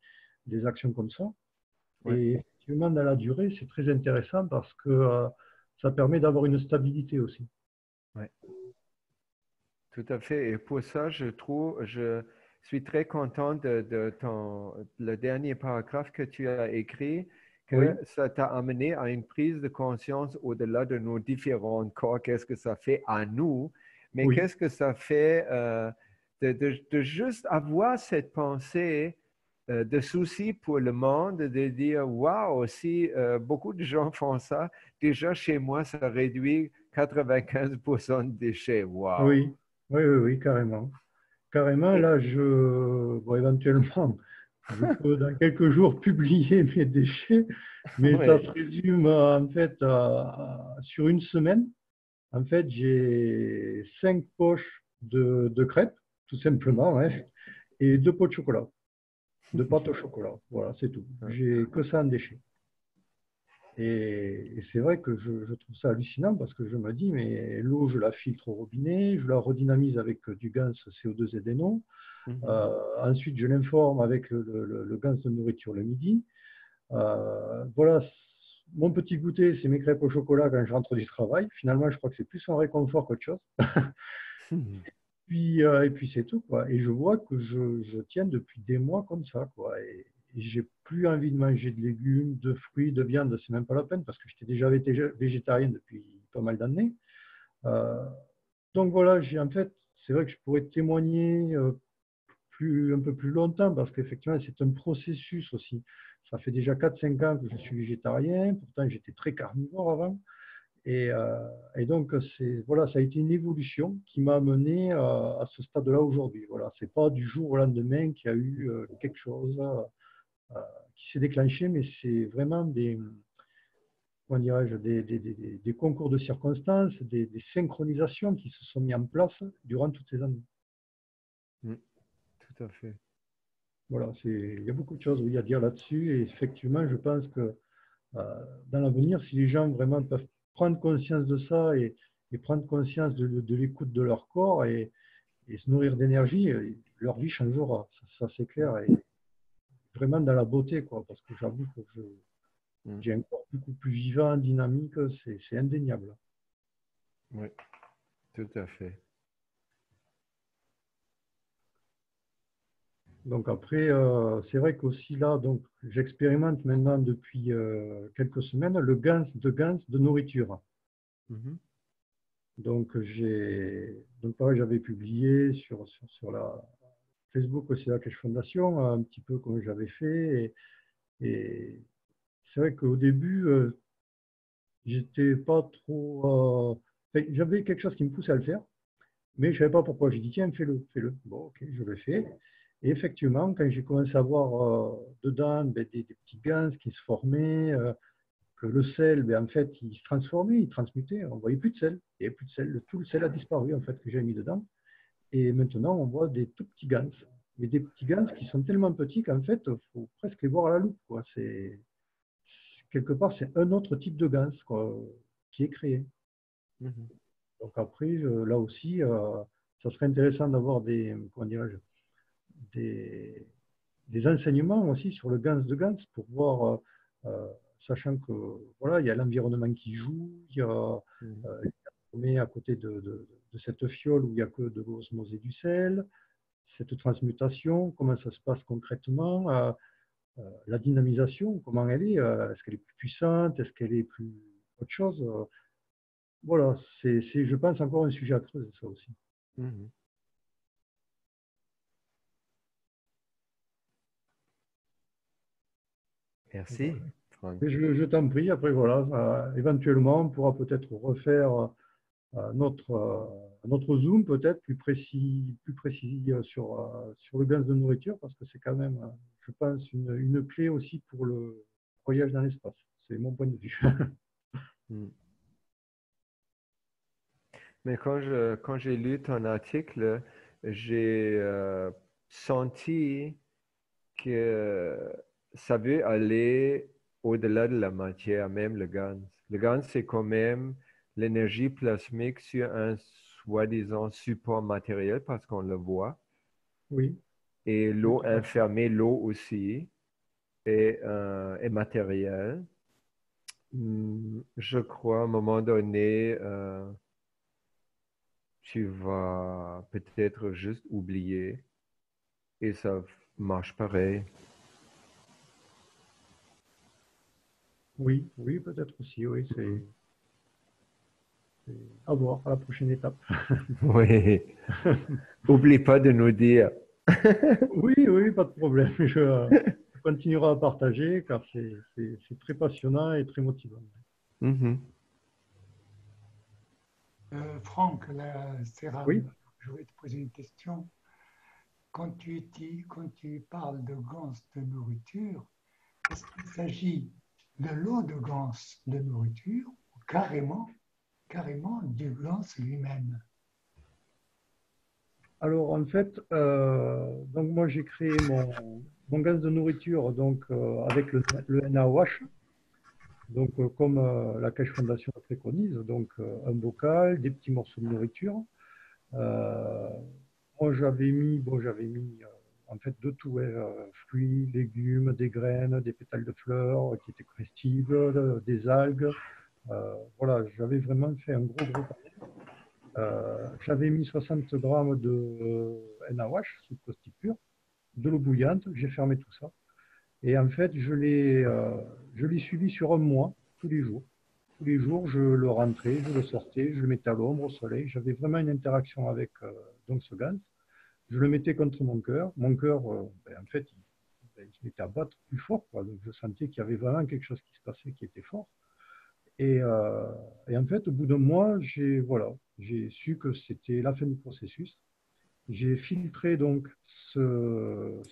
actions comme ça. Ouais. Et effectivement, dans la durée, c'est très intéressant parce que ça permet d'avoir une stabilité aussi. Ouais. Tout à fait. Et pour ça, je suis très content de le dernier paragraphe que tu as écrit, que Oui, ça t'a amené à une prise de conscience au-delà de nos différents corps. Qu'est-ce que ça fait à nous, mais oui, qu'est-ce que ça fait de juste avoir cette pensée de souci pour le monde, de dire, waouh, si beaucoup de gens font ça, déjà chez moi, ça réduit 95% de déchets. Waouh. oui, oui, oui, oui, carrément. Carrément, là, bon, éventuellement, je peux dans quelques jours publier mes déchets, mais ça Oui. se résume en fait sur une semaine. En fait, j'ai 5 poches de crêpes, tout simplement, hein, et 2 pots de chocolat, de pâte au chocolat. Voilà, c'est tout. J'ai que ça en déchets. Et c'est vrai que je trouve ça hallucinant parce que je me dis, mais l'eau, je la filtre au robinet, je la redynamise avec du gaz CO2 et des non. Ensuite, je l'informe avec le gaz de nourriture le midi. Voilà, mon petit goûter, c'est mes crêpes au chocolat quand je rentre du travail. Finalement, je crois que c'est plus un réconfort qu'autre chose. Et puis c'est tout, quoi. Et je vois que je tiens depuis des mois comme ça, quoi. Et j'ai plus envie de manger de légumes, de fruits, de viande, c'est même pas la peine parce que j'étais déjà végétarien depuis pas mal d'années. Euh, donc voilà, en fait, c'est vrai que je pourrais témoigner un peu plus longtemps parce qu'effectivement, c'est un processus aussi. Ça fait déjà 4-5 ans que je suis végétarien, pourtant j'étais très carnivore avant. Et donc, voilà, ça a été une évolution qui m'a amené à ce stade-là aujourd'hui. Voilà, c'est pas du jour au lendemain qu'il y a eu quelque chose qui s'est déclenché, mais c'est vraiment comment dirais-je, des concours de circonstances, des synchronisations qui se sont mis en place durant toutes ces années. Tout à fait. Voilà, il y a beaucoup de choses oui, à dire là-dessus. Et effectivement, je pense que dans l'avenir, si les gens vraiment peuvent prendre conscience de ça et prendre conscience de l'écoute de leur corps et se nourrir d'énergie, leur vie changera. Ça c'est clair. Et vraiment dans la beauté, quoi, parce que j'avoue que j'ai un corps beaucoup plus vivant, dynamique, c'est indéniable. Oui, tout à fait. Donc après, c'est vrai qu'aussi là, donc j'expérimente maintenant depuis quelques semaines le GANS de nourriture. Donc pareil, j'avais publié sur la Facebook aussi la Cache Fondation, un petit peu comme j'avais fait. Et c'est vrai qu'au début, j'étais pas trop. J'avais quelque chose qui me poussait à le faire, mais je ne savais pas pourquoi. J'ai dit, tiens, fais-le, fais-le. Bon, ok, je le fais. Et effectivement, quand j'ai commencé à voir dedans des petits gans qui se formaient, que le sel, en fait, il se transformait, il transmutait. On ne voyait plus de sel. Il n'y avait plus de sel. Tout le sel a disparu, en fait, que j'ai mis dedans. Et maintenant, on voit des tout petits gans. Mais des petits gans qui sont tellement petits qu'en fait, il faut presque les voir à la loupe, quoi. Quelque part, c'est un autre type de gans, quoi, qui est créé. Donc après, là aussi, ça serait intéressant d'avoir comment dirais-je, des enseignements aussi sur le Gans de Gans pour voir, sachant que voilà, il y a l'environnement qui joue, il y a met à côté de cette fiole où il n'y a que de l'osmose et du sel, cette transmutation, comment ça se passe concrètement, la dynamisation, comment elle est, est-ce qu'elle est plus puissante, est-ce qu'elle est plus autre chose, voilà, c'est, je pense, encore un sujet à creuser, ça aussi. Merci, Franck. Je t'en prie, après, voilà, éventuellement, on pourra peut-être refaire notre Zoom, peut-être plus précis sur le gaz de nourriture, parce que c'est quand même, je pense, une clé aussi pour le voyage dans l'espace. C'est mon point de vue. Mais quand j'ai lu ton article, j'ai senti que ça veut aller au-delà de la matière, même le GAN. Le GAN, c'est quand même l'énergie plasmique sur un soi-disant support matériel parce qu'on le voit. Oui. Et l'eau enfermée, l'eau aussi, est matérielle. Je crois à un moment donné, tu vas peut-être juste oublier et ça marche pareil. Oui, oui, peut-être aussi, oui, c'est à voir à la prochaine étape. Oui. Oublie pas de nous dire. Oui, oui, pas de problème. Je continuerai à partager car c'est très passionnant et très motivant. Mhm. Franck, là, c'est Oui. je voulais te poser une question. Quand tu parles de ganse de nourriture, est-ce qu'il s'agit de l'eau de ganse de nourriture ou carrément du ganse lui-même? Alors en fait, donc moi j'ai créé mon gaz de nourriture donc avec le NaOH, donc comme la Cache Fondation le préconise, donc un bocal, des petits morceaux de nourriture. Euh, Moi j'avais mis en fait de tout, ouais, fruits, légumes, des graines, des pétales de fleurs qui étaient comestibles, des algues. Voilà, j'avais vraiment fait un gros panel. J'avais mis 60 grammes de NaOH sous caustique pur, de l'eau bouillante, j'ai fermé tout ça. Et en fait, je l'ai suivi sur un mois, tous les jours. Tous les jours, je le rentrais, je le sortais, je le mettais à l'ombre, au soleil. J'avais vraiment une interaction avec donc ce gaz. Je le mettais contre mon cœur. Mon cœur, en fait, il se mettait à battre plus fort, quoi. Donc, je sentais qu'il y avait vraiment quelque chose qui se passait qui était fort. Et en fait, au bout d'un mois, j'ai su que c'était la fin du processus. J'ai filtré donc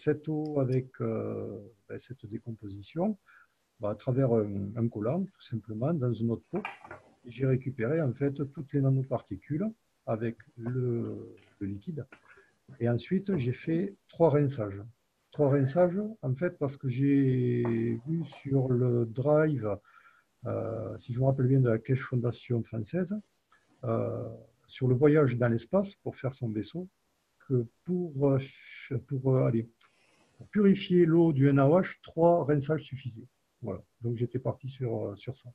cette eau avec cette décomposition à travers un collant, tout simplement, dans une autre pot. Et j'ai récupéré en fait toutes les nanoparticules avec le liquide. Et ensuite, j'ai fait 3 rinçages. 3 rinçages, en fait, parce que j'ai vu sur le drive, si je me rappelle bien, de la Cache Fondation française, euh, sur le voyage dans l'espace pour faire son vaisseau, que pour purifier l'eau du NaOH, 3 rinçages suffisaient. Voilà, donc j'étais parti sur ça.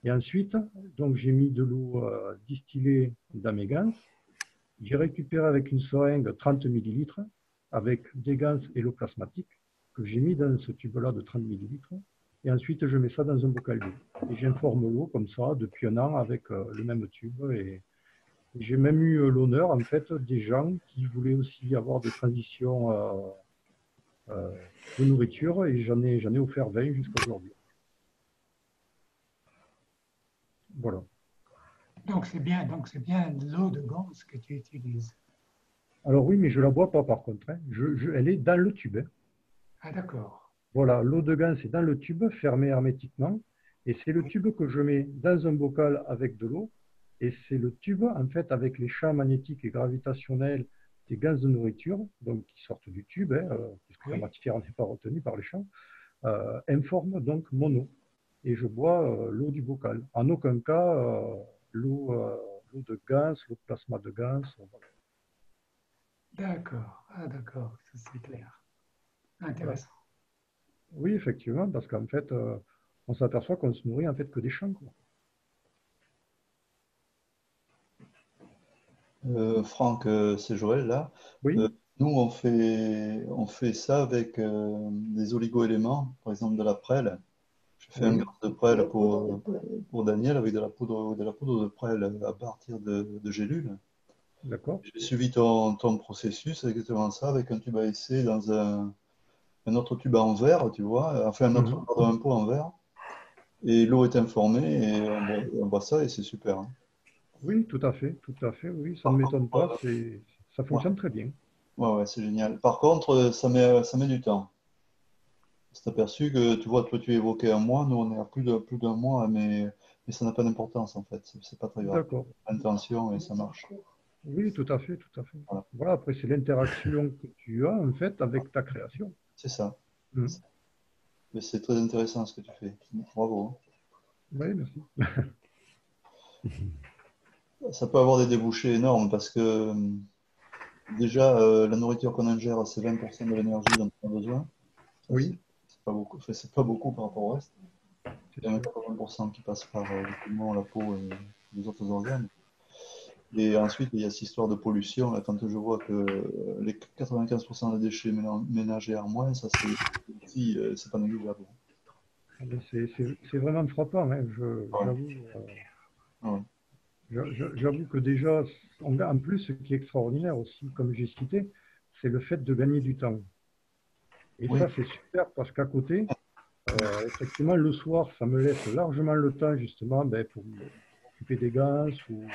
Et ensuite, donc j'ai mis de l'eau distillée dans mes ganses. J'ai récupéré avec une seringue 30 millilitres avec des ganses et l'eau plasmatique que j'ai mis dans ce tube-là de 30 millilitres. Et ensuite, je mets ça dans un bocal d'eau. Et j'informe l'eau comme ça depuis un an avec le même tube. Et j'ai même eu l'honneur, en fait, des gens qui voulaient aussi avoir des transitions de nourriture et j'en ai offert 20 jusqu'à aujourd'hui. Voilà. Donc c'est bien l'eau de ganse que tu utilises. Alors oui, mais je ne la bois pas par contre, hein. Elle est dans le tube, hein. Ah d'accord. Voilà, l'eau de ganse est dans le tube, fermé hermétiquement. Et c'est le tube que je mets dans un bocal avec de l'eau. Et c'est le tube, en fait, avec les champs magnétiques et gravitationnels des gaz de nourriture, donc qui sortent du tube, hein, puisque la matière n'est pas retenue par les champs, informe donc mon eau. Et je bois l'eau du bocal. En aucun cas, l'eau de ganse, l'eau de plasma de ganse. Voilà. D'accord. Ah d'accord, ça c'est clair. Intéressant. Oui, effectivement, parce qu'en fait, on s'aperçoit qu'on se nourrit en fait que des champs, quoi. Franck, c'est Joël là. Oui. Nous, on fait ça avec des oligo-éléments, par exemple de la prêle. Je fais un Oui. gaz de prêle pour Daniel avec de la poudre de prêle à partir de gélules. D'accord. J'ai suivi ton processus, c'est exactement ça, avec un tube à essai dans un autre tube en verre, tu vois, enfin un autre pardon, un pot en verre. Et l'eau est informée et on boit ça et c'est super, hein. Oui, tout à fait, oui, ça ne Par m'étonne pas, contre, ça ouais, fonctionne très bien. ouais, c'est génial. Par contre, ça met du temps. C'est aperçu que, tu vois, toi tu évoquais un mois, nous on est à plus d'un mois, mais ça n'a pas d'importance en fait, c'est pas très grave. D'accord. Intention et ça marche. Oui, tout à fait, tout à fait. Voilà, Voilà, après, c'est l'interaction que tu as, en fait, avec ta création. c'est ça. Mhm. Mais c'est très intéressant ce que tu fais. Bravo, Oui, merci. hein. Ça peut avoir des débouchés énormes parce que déjà, la nourriture qu'on ingère, c'est 20% de l'énergie dont on a besoin. Ça, Oui, c'est pas beaucoup. Enfin, c'est pas beaucoup par rapport au reste. Il y a 80% qui passe par les poumons, la peau et les autres organes. Et ensuite, il y a cette histoire de pollution. Là, quand je vois que les 95% des déchets ménagers en moins, ça c'est pas négligeable. C'est vraiment frappant, hein. J'avoue que déjà, en plus, ce qui est extraordinaire aussi, comme j'ai cité, c'est le fait de gagner du temps. Et ça, c'est super parce qu'à côté, effectivement, le soir, ça me laisse largement le temps, justement, pour m'occuper des gants ou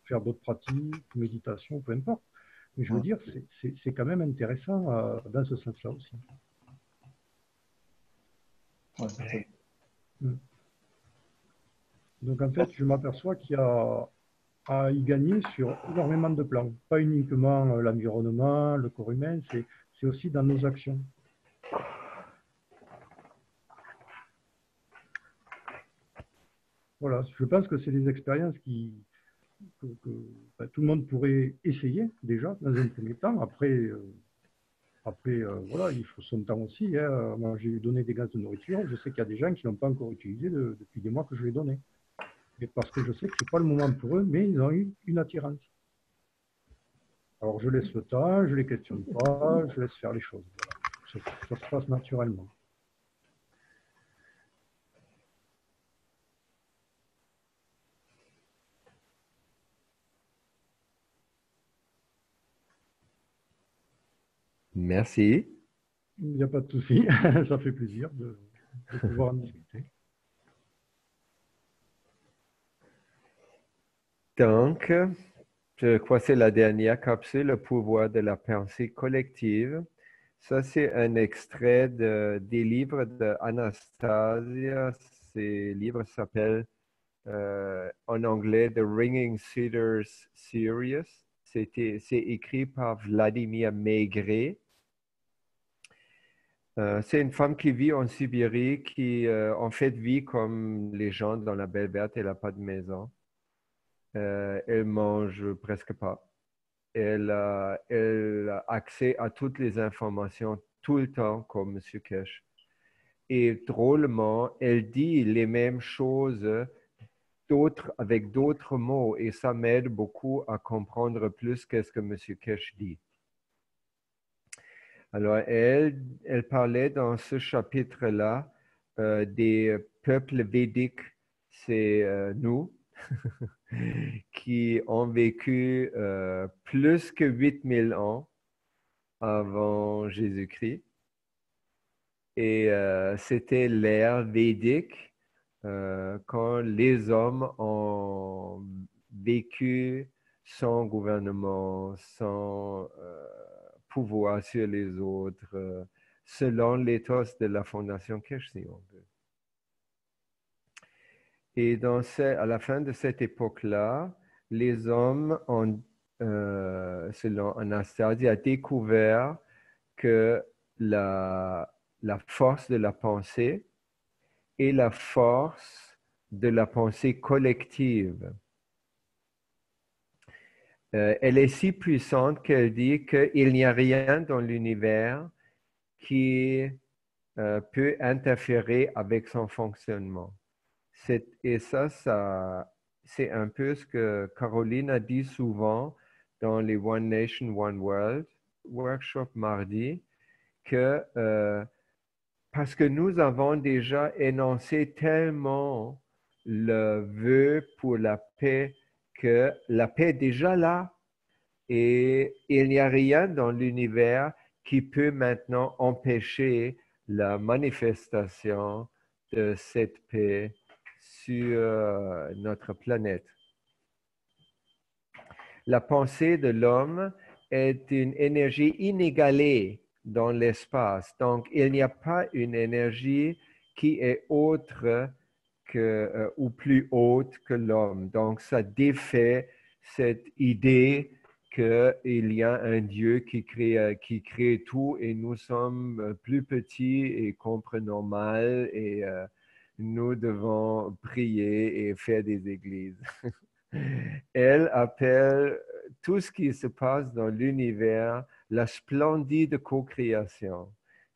faire d'autres pratiques, méditation, peu importe. Mais je veux dire, c'est quand même intéressant dans ce sens-là aussi. Donc, en fait, je m'aperçois qu'il y a à y gagner sur énormément de plans. Pas uniquement l'environnement, le corps humain, c'est aussi dans nos actions. Voilà, je pense que c'est des expériences que tout le monde pourrait essayer déjà dans un premier temps. Après, voilà, il faut son temps aussi. Hein. Moi, j'ai donné des gaz de nourriture. Je sais qu'il y a des gens qui ne l'ont pas encore utilisé depuis des mois que je l'ai donné. Et parce que je sais que ce n'est pas le moment pour eux, mais ils ont eu une attirance. Alors, je laisse le temps, je ne les questionne pas, je laisse faire les choses. Voilà. Ça se passe naturellement. Merci. Il n'y a pas de souci. Ça fait plaisir de pouvoir en discuter. Donc, je crois que c'est la dernière capsule, le pouvoir de la pensée collective. Ça, c'est un extrait des livres d'Anastasia. Ces livres s'appellent en anglais The Ringing Cedars Series. C'est écrit par Vladimir Maigret. C'est une femme qui vit en Sibérie, qui en fait vit comme les gens dans la Belle Verte. Elle n'a pas de maison. Elle mange presque pas. Elle a accès à toutes les informations tout le temps, comme M. Kesh. Et drôlement, elle dit les mêmes choses avec d'autres mots. Et ça m'aide beaucoup à comprendre plus qu'est-ce que M. Kesh dit. Alors, elle parlait dans ce chapitre-là des peuples védiques, c'est nous, qui ont vécu plus que 8000 ans avant Jésus-Christ. Et c'était l'ère védique quand les hommes ont vécu sans gouvernement, sans pouvoir sur les autres, selon l'éthos de la Fondation Kesh, si on veut. Et à la fin de cette époque-là, les hommes ont, selon Anastasia, a découvert que la force de la pensée est la force de la pensée collective. Elle est si puissante qu'elle dit qu'il n'y a rien dans l'univers qui peut interférer avec son fonctionnement. Et ça, c'est un peu ce que Caroline a dit souvent dans les One Nation, One World workshop mardi, que parce que nous avons déjà énoncé tellement le vœu pour la paix que la paix est déjà là et il n'y a rien dans l'univers qui peut maintenant empêcher la manifestation de cette paix sur notre planète. La pensée de l'homme est une énergie inégalée dans l'espace. Donc, il n'y a pas une énergie qui est autre ou plus haute que l'homme. Donc, ça défait cette idée qu'il y a un Dieu qui crée tout et nous sommes plus petits et comprenons mal et nous devons prier et faire des églises. Elle appelle tout ce qui se passe dans l'univers la splendide co-création.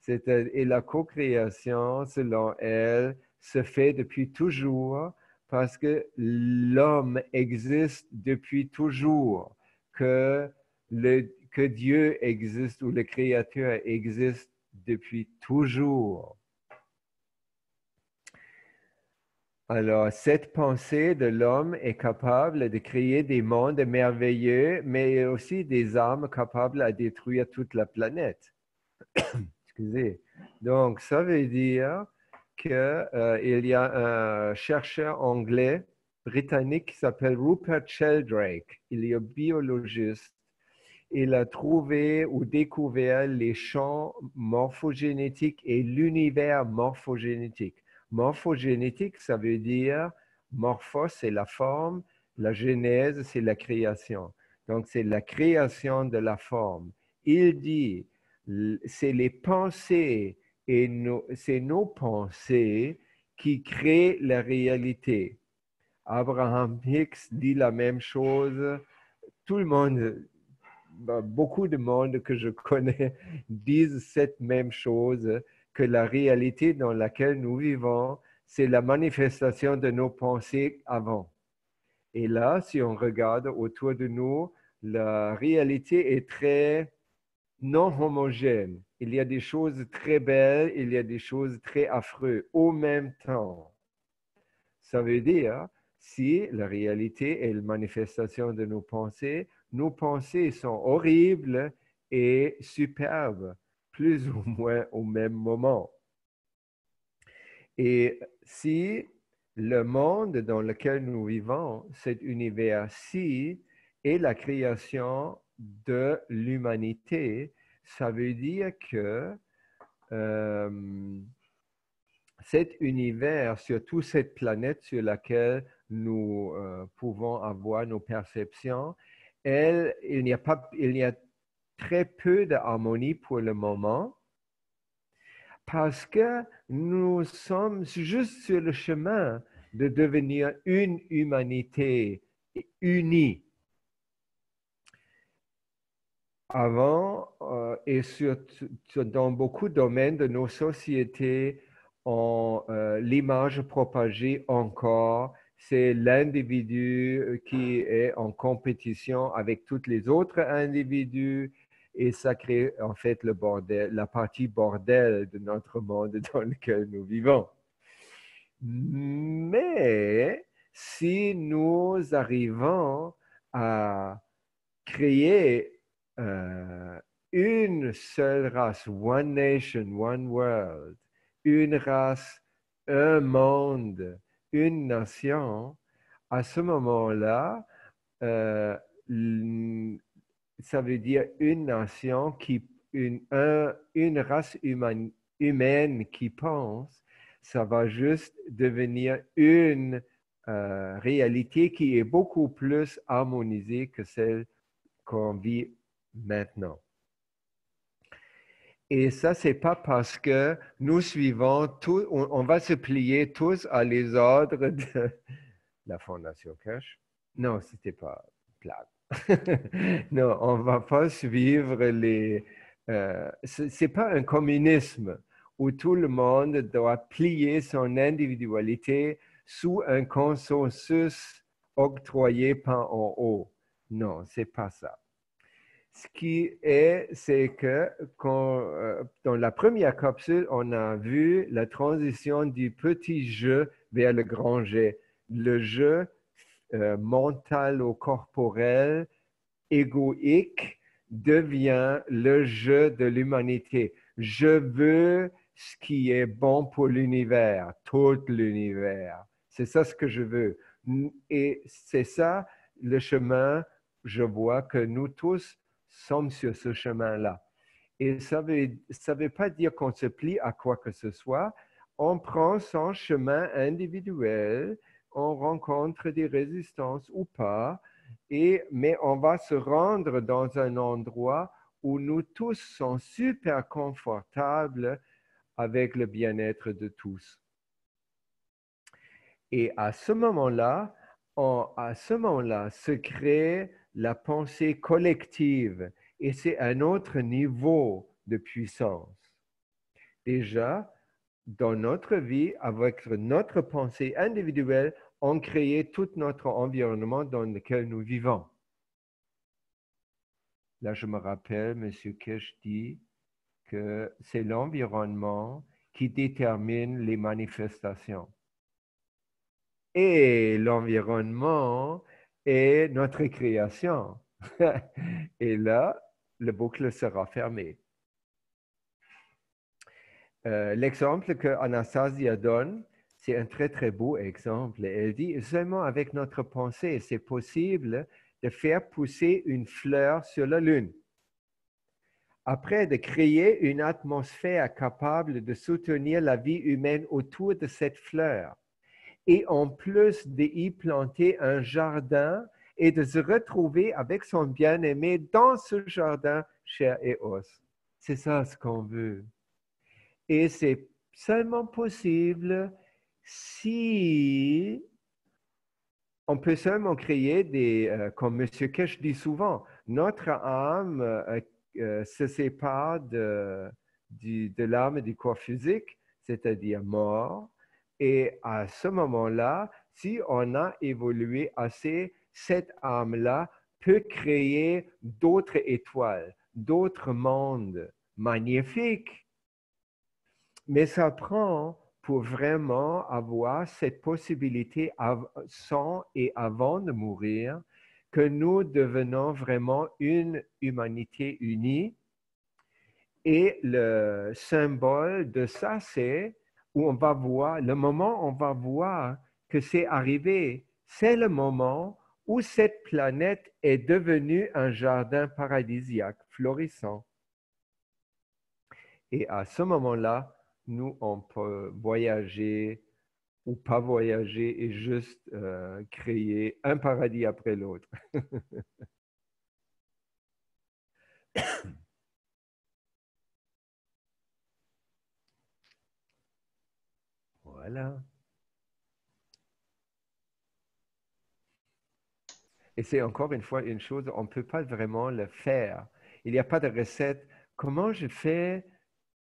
Et la co-création, selon elle, se fait depuis toujours parce que l'homme existe depuis toujours, que Dieu existe ou le Créateur existe depuis toujours. Alors, cette pensée de l'homme est capable de créer des mondes merveilleux, mais aussi des âmes capables de détruire toute la planète. Excusez. Donc, ça veut dire qu'il y a un chercheur anglais, britannique, qui s'appelle Rupert Sheldrake. Il est un biologiste. Il a trouvé ou découvert les champs morphogénétiques et l'univers morphogénétique. Morphogénétique, ça veut dire morphos, c'est la forme, la genèse, c'est la création. Donc, c'est la création de la forme. Il dit, c'est les pensées et c'est nos pensées qui créent la réalité. Abraham Hicks dit la même chose. Tout le monde, beaucoup de monde que je connais disent cette même chose, que la réalité dans laquelle nous vivons, c'est la manifestation de nos pensées avant. Et là, si on regarde autour de nous, la réalité est très non homogène. Il y a des choses très belles, il y a des choses très affreuses au même temps. Ça veut dire, si la réalité est la manifestation de nos pensées sont horribles et superbes, plus ou moins au même moment. Et si le monde dans lequel nous vivons, cet univers-ci, est la création de l'humanité, ça veut dire que cet univers, surtout cette planète sur laquelle nous pouvons avoir nos perceptions, il y a très peu d'harmonie pour le moment parce que nous sommes juste sur le chemin de devenir une humanité unie. Avant, et dans beaucoup de domaines de nos sociétés, l'image propagée encore, c'est l'individu qui est en compétition avec tous les autres individus et ça crée en fait le bordel, la partie bordel de notre monde dans lequel nous vivons. Mais si nous arrivons à créer une seule race, one nation, one world, une race, un monde, une nation, à ce moment-là, ça veut dire une nation, une race humaine qui pense, ça va juste devenir une réalité qui est beaucoup plus harmonisée que celle qu'on vit maintenant. Et ça, c'est pas parce que nous suivons tout, on va se plier tous à les ordres de la Fondation Cash. Non, c'était pas plate. Non, on va pas suivre les... c'est pas un communisme où tout le monde doit plier son individualité sous un consensus octroyé par en haut. Non, c'est pas ça. Ce qui est, c'est que dans la première capsule, on a vu la transition du petit jeu vers le grand jeu. Le jeu mental ou corporel, égoïque, devient le jeu de l'humanité. Je veux ce qui est bon pour l'univers, tout l'univers. C'est ça ce que je veux. Et c'est ça le chemin, je vois que nous tous sommes sur ce chemin-là. Et ça veut pas dire qu'on se plie à quoi que ce soit. On prend son chemin individuel, on rencontre des résistances ou pas, mais on va se rendre dans un endroit où nous tous sommes super confortables avec le bien-être de tous. Et à ce moment-là, se crée la pensée collective et c'est un autre niveau de puissance. Déjà, dans notre vie, avec notre pensée individuelle, on crée tout notre environnement dans lequel nous vivons. Là, je me rappelle, M. Kesh dit que c'est l'environnement qui détermine les manifestations. Et l'environnement est notre création. Et là, le boucle sera fermé. L'exemple que Anastasia donne, c'est un très, très beau exemple. Elle dit, seulement avec notre pensée, c'est possible de faire pousser une fleur sur la Lune. Après, de créer une atmosphère capable de soutenir la vie humaine autour de cette fleur. Et en plus d'y planter un jardin et de se retrouver avec son bien-aimé dans ce jardin, chair et os. C'est ça ce qu'on veut. Et c'est seulement possible si on peut seulement créer des, comme M. Kesh dit souvent, notre âme se sépare de l'âme et du corps physique, c'est-à-dire mort. Et à ce moment-là, si on a évolué assez, cette âme-là peut créer d'autres étoiles, d'autres mondes magnifiques. Mais ça prend pour vraiment avoir cette possibilité sans et avant de mourir, que nous devenons vraiment une humanité unie. Et le symbole de ça, c'est où on va voir, le moment où on va voir que c'est arrivé, c'est le moment où cette planète est devenue un jardin paradisiaque, florissant. Et à ce moment-là, nous, on peut voyager ou pas voyager et juste créer un paradis après l'autre. Voilà. Et c'est encore une fois une chose, on ne peut pas vraiment le faire. Il n'y a pas de recette. Comment je fais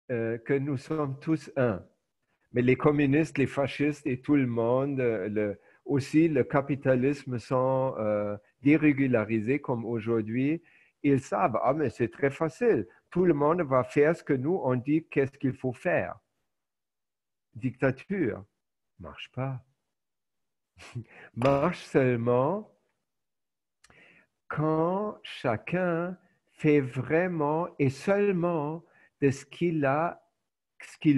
que nous sommes tous un? Mais les communistes, les fascistes et tout le monde, aussi le capitalisme sont dérégularisés comme aujourd'hui. Ils savent, ah mais c'est très facile. Tout le monde va faire ce que nous, on dit qu'est-ce qu'il faut faire. Dictature, marche pas. Marche seulement quand chacun fait vraiment et seulement de ce qu'il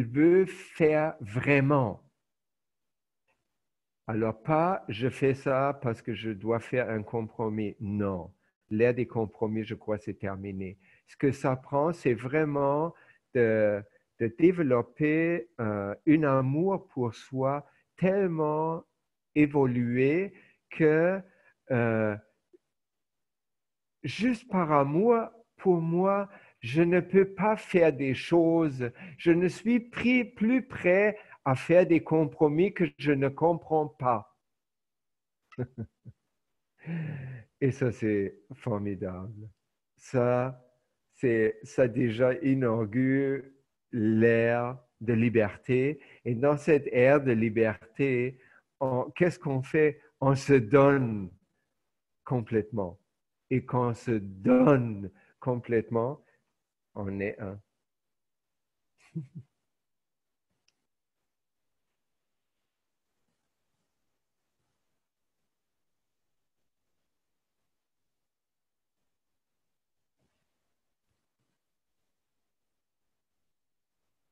veut faire vraiment. Alors pas, je fais ça parce que je dois faire un compromis. Non, l'ère des compromis, je crois, c'est terminé. Ce que ça prend, c'est vraiment de développer un amour pour soi tellement évolué que juste par amour, pour moi, je ne peux pas faire des choses. Je ne suis plus prêt à faire des compromis que je ne comprends pas. Et ça, c'est formidable. Ça déjà inaugure l'ère de liberté. Et dans cette ère de liberté, qu'est-ce qu'on fait? On se donne complètement. Et quand on se donne complètement, on est un.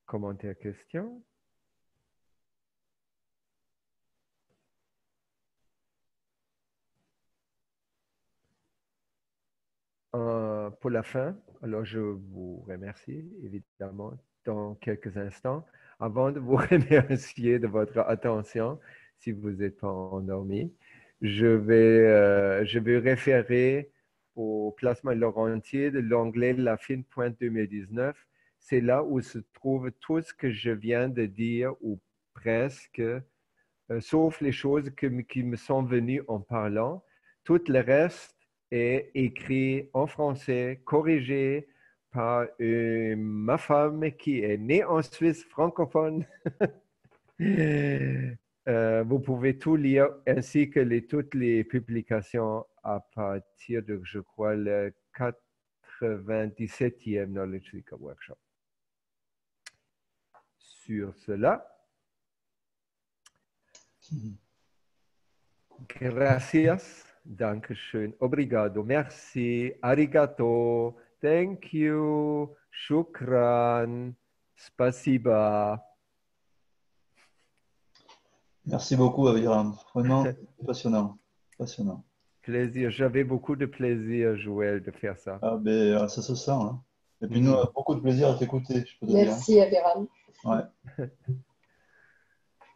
Commentaire, question? Pour la fin, alors je vous remercie évidemment dans quelques instants. Avant de vous remercier de votre attention, si vous n'êtes pas endormi, je vais référer au plasma Laurentide, l'onglet La fine pointe 2019. C'est là où se trouve tout ce que je viens de dire, ou presque, sauf les choses qui me sont venues en parlant. Tout le reste est écrit en français, corrigé par ma femme qui est née en Suisse francophone. Vous pouvez tout lire ainsi que toutes les publications à partir de, je crois, le 97e Knowledge Seeker Workshop. Sur cela, gracias, dankeschön, obrigado, merci, arigato, thank you, shukran, spasiba. Merci beaucoup, Aviram. Vraiment passionnant. Passionnant. Plaisir. J'avais beaucoup de plaisir, Joël, de faire ça. Ah, ben, ça se sent. Hein. Et puis nous, on a beaucoup de plaisir à t'écouter, je peux te dire. Merci, Aviram. Ouais.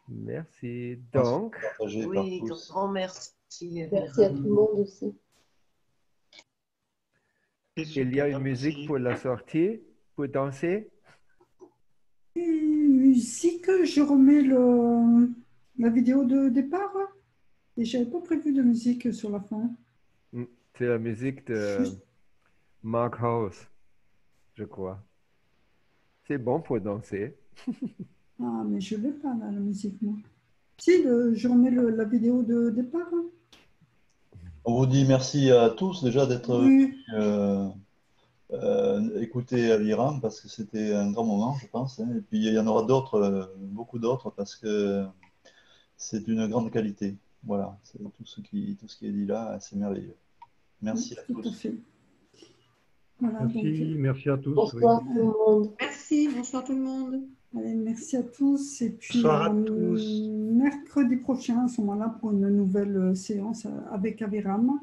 Merci. Donc, oui, grand merci. Merci à tout le monde aussi. Il y a une musique pour la sortie, pour danser? Musique, je remets la vidéo de départ. Et je n'avais pas prévu de musique sur la fin. C'est la musique de Mark House, je crois. C'est bon pour danser. Ah, mais je ne l'ai pas là, la musique, moi. Si, je remets la vidéo de départ. On vous dit merci à tous déjà d'être écoutés Aviram parce que c'était un grand moment, je pense. Hein. Et puis il y en aura d'autres, beaucoup d'autres, parce que c'est d'une grande qualité. Voilà, c'est tout ce qui est dit là, c'est merveilleux. Merci à tous. Tout à fait. Voilà, merci à tous. Bonsoir tout le monde. Merci, bonsoir tout le monde. Allez, merci à tous. Et puis, Bonsoir à tous. mercredi prochain, à ce moment-là, pour une nouvelle séance avec Aviram.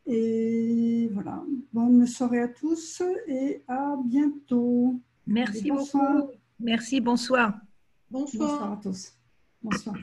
Et voilà, bonne soirée à tous et à bientôt. Merci Bonsoir. beaucoup. Merci, bonsoir. Bonsoir. Bonsoir à tous. Bonsoir.